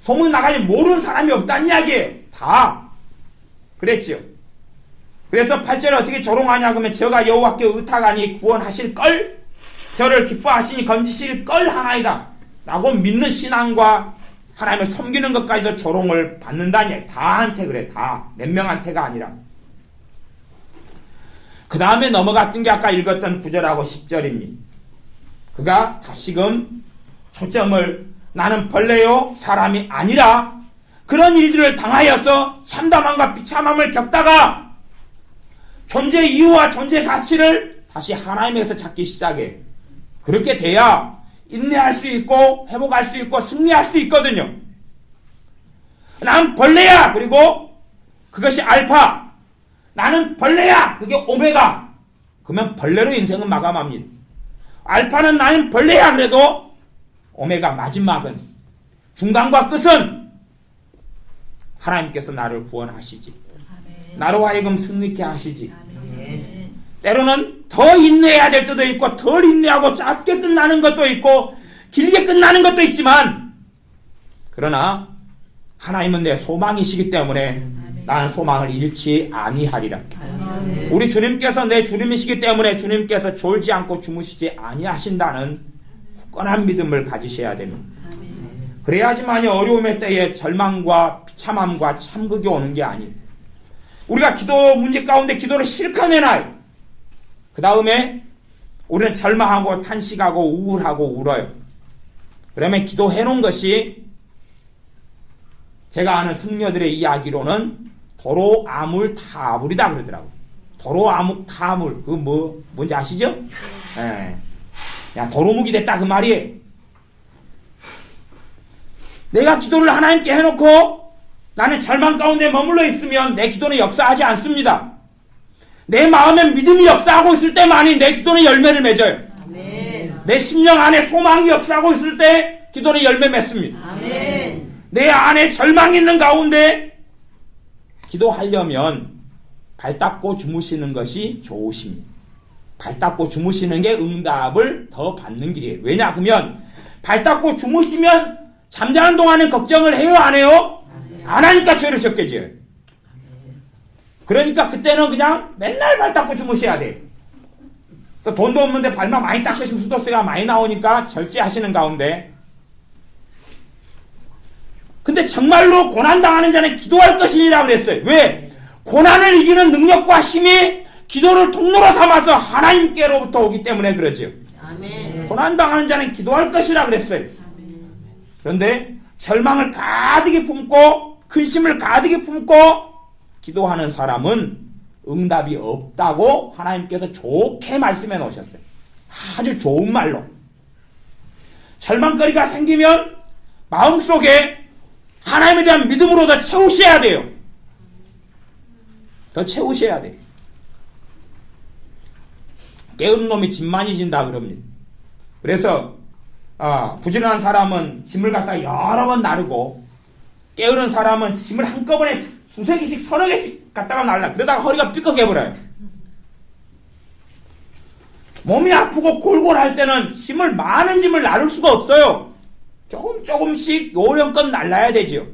소문 나가지 모르는 사람이 없다는 이야기예요. 다. 그랬죠. 그래서 8절에 어떻게 조롱하냐 그러면 저가 여호와께 의탁하니 구원하실 걸 저를 기뻐하시니 건지실 걸 하나이다 라고 믿는 신앙과 하나님을 섬기는 것까지도 조롱을 받는다니. 다한테 그래. 다. 몇 명한테가 아니라. 그 다음에 넘어갔던 게 아까 읽었던 9절하고 10절입니다. 그가 다시금 초점을 나는 벌레요 사람이 아니라 그런 일들을 당하여서 참담함과 비참함을 겪다가 존재 이유와 존재 가치를 다시 하나님에서 찾기 시작해. 그렇게 돼야 인내할 수 있고 회복할 수 있고 승리할 수 있거든요. 나는 벌레야. 그리고 그것이 알파. 나는 벌레야. 그게 오메가. 그러면 벌레로 인생은 마감합니다. 알파는 나는 벌레야. 그래도 오메가 마지막은 중간과 끝은 하나님께서 나를 구원하시지. 나로 하여금 승리케 하시지. 때로는 더 인내해야 될 때도 있고 덜 인내하고 짧게 끝나는 것도 있고 길게 끝나는 것도 있지만 그러나 하나님은 내 소망이시기 때문에 나는 소망을 잃지 아니하리라. 우리 주님께서 내 주님이시기 때문에 주님께서 졸지 않고 주무시지 아니하신다는 굳건한 믿음을 가지셔야 됩니다. 그래야지만이 어려움의 때에 절망과 비참함과 참극이 오는 게 아니에요. 우리가 기도 문제 가운데 기도를 실컷 내놔요. 그 다음에 우리는 절망하고 탄식하고 우울하고 울어요. 그러면 기도해놓은 것이 제가 아는 승려들의 이야기로는 도로 아물 타물이다 그러더라고요. 도로 아물 타물. 그거 뭔지 아시죠? 예. 야, 도로묵이 됐다 그 말이에요. 내가 기도를 하나님께 해놓고 나는 절망 가운데 머물러 있으면 내 기도는 역사하지 않습니다. 내 마음에 믿음이 역사하고 있을 때만이 내 기도는 열매를 맺어요. 아멘. 내 심령 안에 소망이 역사하고 있을 때 기도는 열매 맺습니다. 아멘. 내 안에 절망이 있는 가운데 기도하려면 발 닦고 주무시는 것이 좋으십니다. 발 닦고 주무시는 게 응답을 더 받는 길이에요. 왜냐 그러면 발 닦고 주무시면 잠자는 동안은 걱정을 해요 안 해요? 안 하니까 죄를 적게 지어요. 그러니까 그때는 그냥 맨날 발 닦고 주무셔야 돼요. 또 돈도 없는데 발만 많이 닦으시면 수도세가 많이 나오니까 절제하시는 가운데 근데 정말로 고난당하는 자는 기도할 것이니라 그랬어요. 왜? 고난을 이기는 능력과 힘이 기도를 통로로 삼아서 하나님께로부터 오기 때문에 그러죠. 아멘. 고난당하는 자는 기도할 것이라 그랬어요. 아멘. 그런데 절망을 가득히 품고 근심을 가득히 품고 기도하는 사람은 응답이 없다고 하나님께서 좋게 말씀해 놓으셨어요. 아주 좋은 말로. 절망거리가 생기면 마음속에 하나님에 대한 믿음으로 더 채우셔야 돼요. 더 채우셔야 돼요. 게으른 놈이 집 많이 진다 그럽니다. 그래서 부지런한 사람은 짐을 갖다 여러 번 나르고 게으른 사람은 짐을 한꺼번에 두세 개씩 서너 개씩 갖다가 날라. 그러다가 허리가 삐걱해버려요. 몸이 아프고 골골할 때는 많은 짐을 나를 수가 없어요. 조금씩 요령껏 날라야 되지요.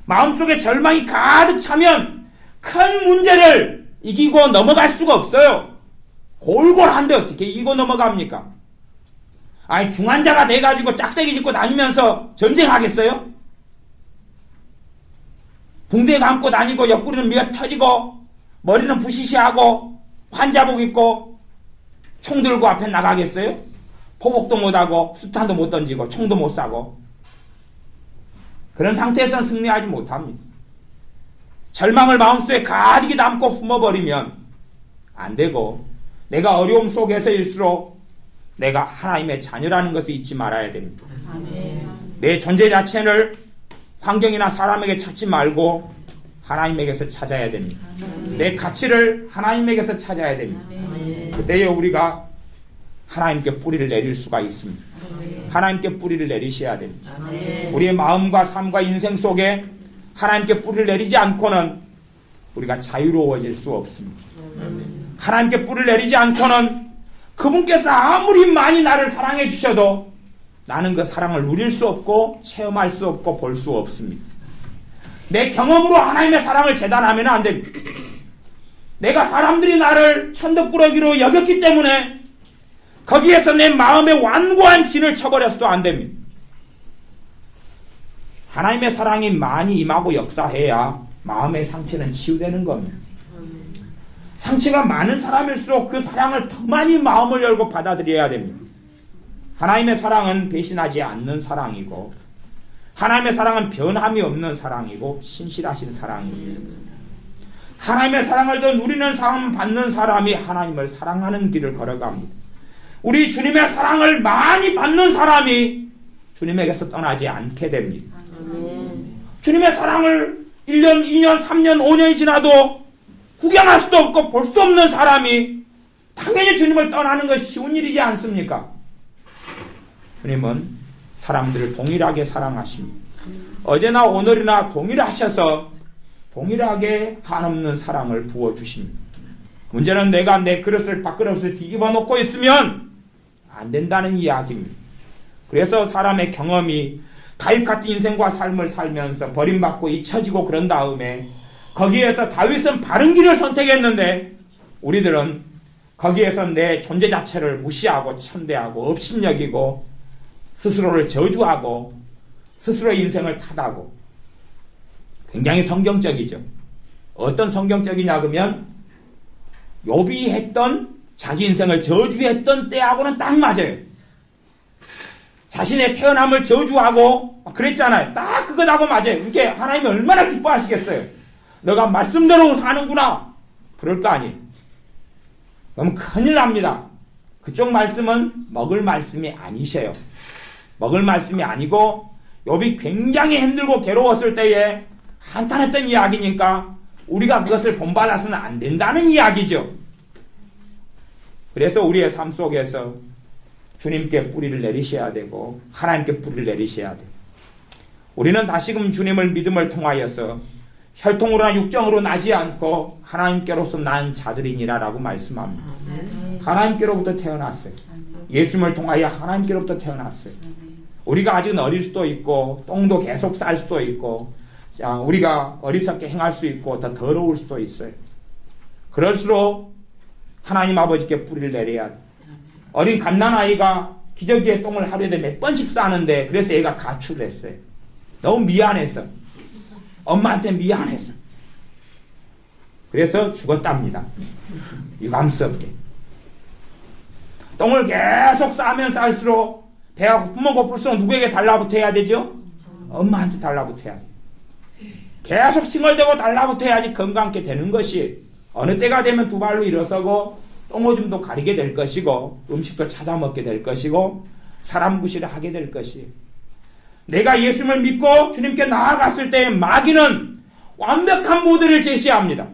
마음속에 절망이 가득 차면 큰 문제를 이기고 넘어갈 수가 없어요. 골골한데 어떻게 이기고 넘어갑니까? 아니, 중환자가 돼가지고 짝대기 짚고 다니면서 전쟁하겠어요? 붕대 감고 다니고 옆구리는 미어 터지고 머리는 부시시하고 환자복 입고 총 들고 앞에 나가겠어요? 포복도 못하고 수탄도 못 던지고 총도 못 쏴고 그런 상태에서는 승리하지 못합니다. 절망을 마음속에 가득히 담고 품어버리면 안 되고 내가 어려움 속에서일수록 내가 하나님의 자녀라는 것을 잊지 말아야 됩니다. 아멘. 내 존재 자체를 환경이나 사람에게 찾지 말고 하나님에게서 찾아야 됩니다. 내 가치를 하나님에게서 찾아야 됩니다. 그때에 우리가 하나님께 뿌리를 내릴 수가 있습니다. 하나님께 뿌리를 내리셔야 됩니다. 우리의 마음과 삶과 인생 속에 하나님께 뿌리를 내리지 않고는 우리가 자유로워질 수 없습니다. 하나님께 뿌리를 내리지 않고는 그분께서 아무리 많이 나를 사랑해 주셔도 나는 그 사랑을 누릴 수 없고 체험할 수 없고 볼 수 없습니다. 내 경험으로 하나님의 사랑을 재단하면 안 됩니다. 내가 사람들이 나를 천덕꾸러기로 여겼기 때문에 거기에서 내 마음에 완고한 진을 쳐버려서도 안 됩니다. 하나님의 사랑이 많이 임하고 역사해야 마음의 상처는 치유되는 겁니다. 상처가 많은 사람일수록 그 사랑을 더 많이 마음을 열고 받아들여야 됩니다. 하나님의 사랑은 배신하지 않는 사랑이고 하나님의 사랑은 변함이 없는 사랑이고 신실하신 사랑입니다. 하나님의 사랑을 더 누리는 사람, 받는 사람이 하나님을 사랑하는 길을 걸어갑니다. 우리 주님의 사랑을 많이 받는 사람이 주님에게서 떠나지 않게 됩니다. 주님의 사랑을 1년, 2년, 3년, 5년이 지나도 구경할 수도 없고 볼 수도 없는 사람이 당연히 주님을 떠나는 것이 쉬운 일이지 않습니까? 주님은 사람들을 동일하게 사랑하십니다. 어제나 오늘이나 동일하셔서 동일하게 한없는 사랑을 부어주십니다. 문제는 내가 내 그릇을 밥그릇을 뒤집어 놓고 있으면 안 된다는 이야기입니다. 그래서 사람의 경험이 다윗 같은 인생과 삶을 살면서 버림받고 잊혀지고 그런 다음에 거기에서 다윗은 바른 길을 선택했는데 우리들은 거기에서 내 존재 자체를 무시하고 천대하고 업신여기고 스스로를 저주하고 스스로의 인생을 탓하고 굉장히 성경적이죠. 어떤 성경적이냐 그러면 욥이 했던 자기 인생을 저주했던 때하고는 딱 맞아요. 자신의 태어남을 저주하고 그랬잖아요. 딱 그것하고 맞아요. 이게 하나님이 얼마나 기뻐하시겠어요. 너가 말씀대로 사는구나. 그럴 거 아니에요. 그러면 큰일 납니다. 그쪽 말씀은 먹을 말씀이 아니셔요. 먹을 말씀이 아니고 욥이 굉장히 힘들고 괴로웠을 때에 한탄했던 이야기니까 우리가 그것을 본받아서는 안 된다는 이야기죠. 그래서 우리의 삶 속에서 주님께 뿌리를 내리셔야 되고 하나님께 뿌리를 내리셔야 돼요. 우리는 다시금 주님을 믿음을 통하여서 혈통으로나 육정으로 나지 않고 하나님께로서 난 자들이니라 라고 말씀합니다. 하나님께로부터 태어났어요. 예수님을 통하여 하나님께로부터 태어났어요. 우리가 아직은 어릴 수도 있고 똥도 계속 쌀 수도 있고 우리가 어리석게 행할 수 있고 더 더러울 수도 있어요. 그럴수록 하나님 아버지께 뿌리를 내려야 돼. 어린 갓난아이가 기저귀에 똥을 하루에 몇 번씩 싸는데 그래서 얘가 가출을 했어요. 너무 미안해서. 엄마한테 미안해서. 그래서 죽었답니다. 유감스럽게. 똥을 계속 싸면 쌀수록 배가 고프면 고플수록 누구에게 달라붙어야 되죠? 엄마한테 달라붙어야 돼. 계속 칭얼대고 달라붙어야지 건강하게 되는 것이 어느 때가 되면 두 발로 일어서고 똥오줌도 가리게 될 것이고 음식도 찾아 먹게 될 것이고 사람 구실을 하게 될 것이에요. 내가 예수님을 믿고 주님께 나아갔을 때 마귀는 완벽한 모델을 제시합니다.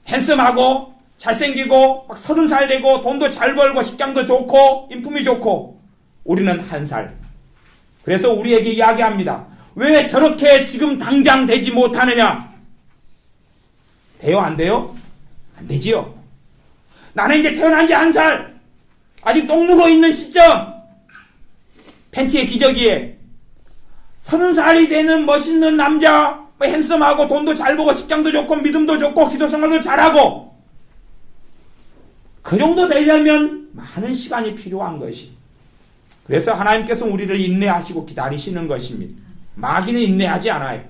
핸섬하고 잘생기고 막 30살 되고 돈도 잘 벌고 식장도 좋고 인품이 좋고 우리는 1살. 그래서 우리에게 이야기합니다. 왜 저렇게 지금 당장 되지 못하느냐? 돼요? 안 돼요? 안 되지요. 나는 이제 태어난 지 1살. 아직 똥 누고 있는 시점. 팬티의 기저귀에 30살이 되는 멋있는 남자, 핸섬하고 돈도 잘 벌고 직장도 좋고 믿음도 좋고 기도 생활도 잘하고, 그 정도 되려면 많은 시간이 필요한 것이. 그래서 하나님께서 우리를 인내하시고 기다리시는 것입니다. 마귀는 인내하지 않아요.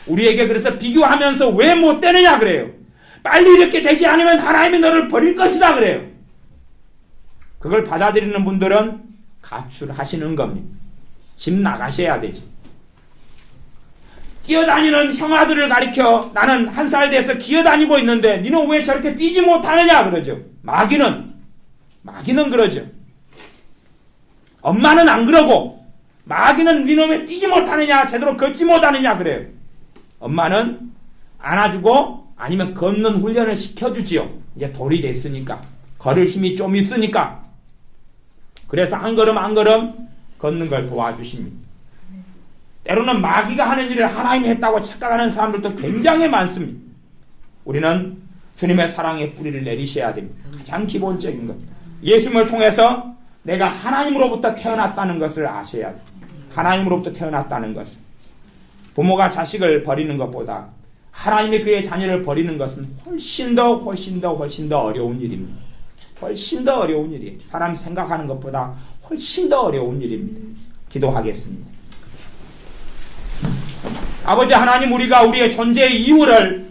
우리에게 그래서 비교하면서 왜 못 되느냐 그래요. 빨리 이렇게 되지 않으면 하나님이 너를 버릴 것이다 그래요. 그걸 받아들이는 분들은 가출하시는 겁니다. 집 나가셔야 되지. 뛰어다니는 형아들을 가리켜 나는 1살 돼서 기어다니고 있는데 니는 왜 저렇게 뛰지 못하느냐 그러죠. 마귀는 그러죠. 엄마는 안 그러고 마귀는 니는 왜 뛰지 못하느냐, 제대로 걷지 못하느냐 그래요. 엄마는 안아주고 아니면 걷는 훈련을 시켜주지요. 이제 돌이 됐으니까, 걸을 힘이 좀 있으니까. 그래서 한 걸음 한 걸음 걷는 걸 도와주십니다. 때로는 마귀가 하는 일을 하나님이 했다고 착각하는 사람들도 굉장히 많습니다. 우리는 주님의 사랑의 뿌리를 내리셔야 됩니다. 가장 기본적인 것. 예수님을 통해서 내가 하나님으로부터 태어났다는 것을 아셔야 돼요. 하나님으로부터 태어났다는 것을. 부모가 자식을 버리는 것보다 하나님이 그의 자녀를 버리는 것은 훨씬 더 어려운 일입니다. 훨씬 더 어려운 일이에요. 사람이 생각하는 것보다 훨씬 더 어려운 일입니다. 기도하겠습니다. 아버지 하나님, 우리가 우리의 존재의 이유를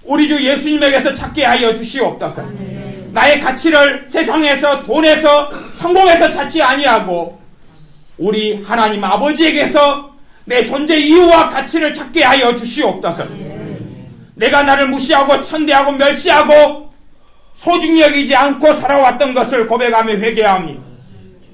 우리 주 예수님에게서 찾게 하여 주시옵소서. 나의 가치를 세상에서, 돈에서, 성공에서 찾지 아니하고 우리 하나님 아버지에게서 내 존재 이유와 가치를 찾게 하여 주시옵소서. 내가 나를 무시하고 천대하고 멸시하고 소중히 여기지 않고 살아왔던 것을 고백하며 회개합니다.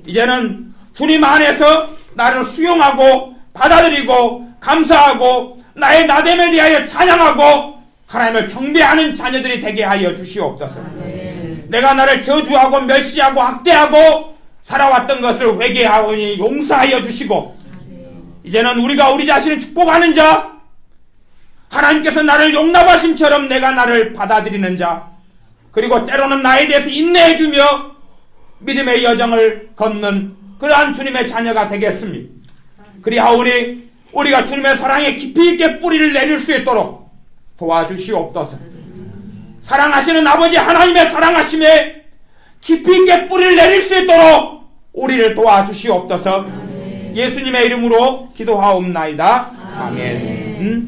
이제는 주님 안에서 나를 수용하고 받아들이고 감사하고 나의 나됨에 대하여 찬양하고 하나님을 경배하는 자녀들이 되게 하여 주시옵소서. 내가 나를 저주하고 멸시하고 학대하고 살아왔던 것을 회개하오니 용서하여 주시고, 이제는 우리가 우리 자신을 축복하는 자, 하나님께서 나를 용납하심처럼 내가 나를 받아들이는 자, 그리고 때로는 나에 대해서 인내해주며 믿음의 여정을 걷는 그러한 주님의 자녀가 되겠습니다. 그리하오니 우리가 주님의 사랑에 깊이 있게 뿌리를 내릴 수 있도록 도와주시옵소서. 사랑하시는 아버지 하나님의 사랑하심에 깊이 있게 뿌리를 내릴 수 있도록 우리를 도와주시옵소서. 예수님의 이름으로 기도하옵나이다. 아멘.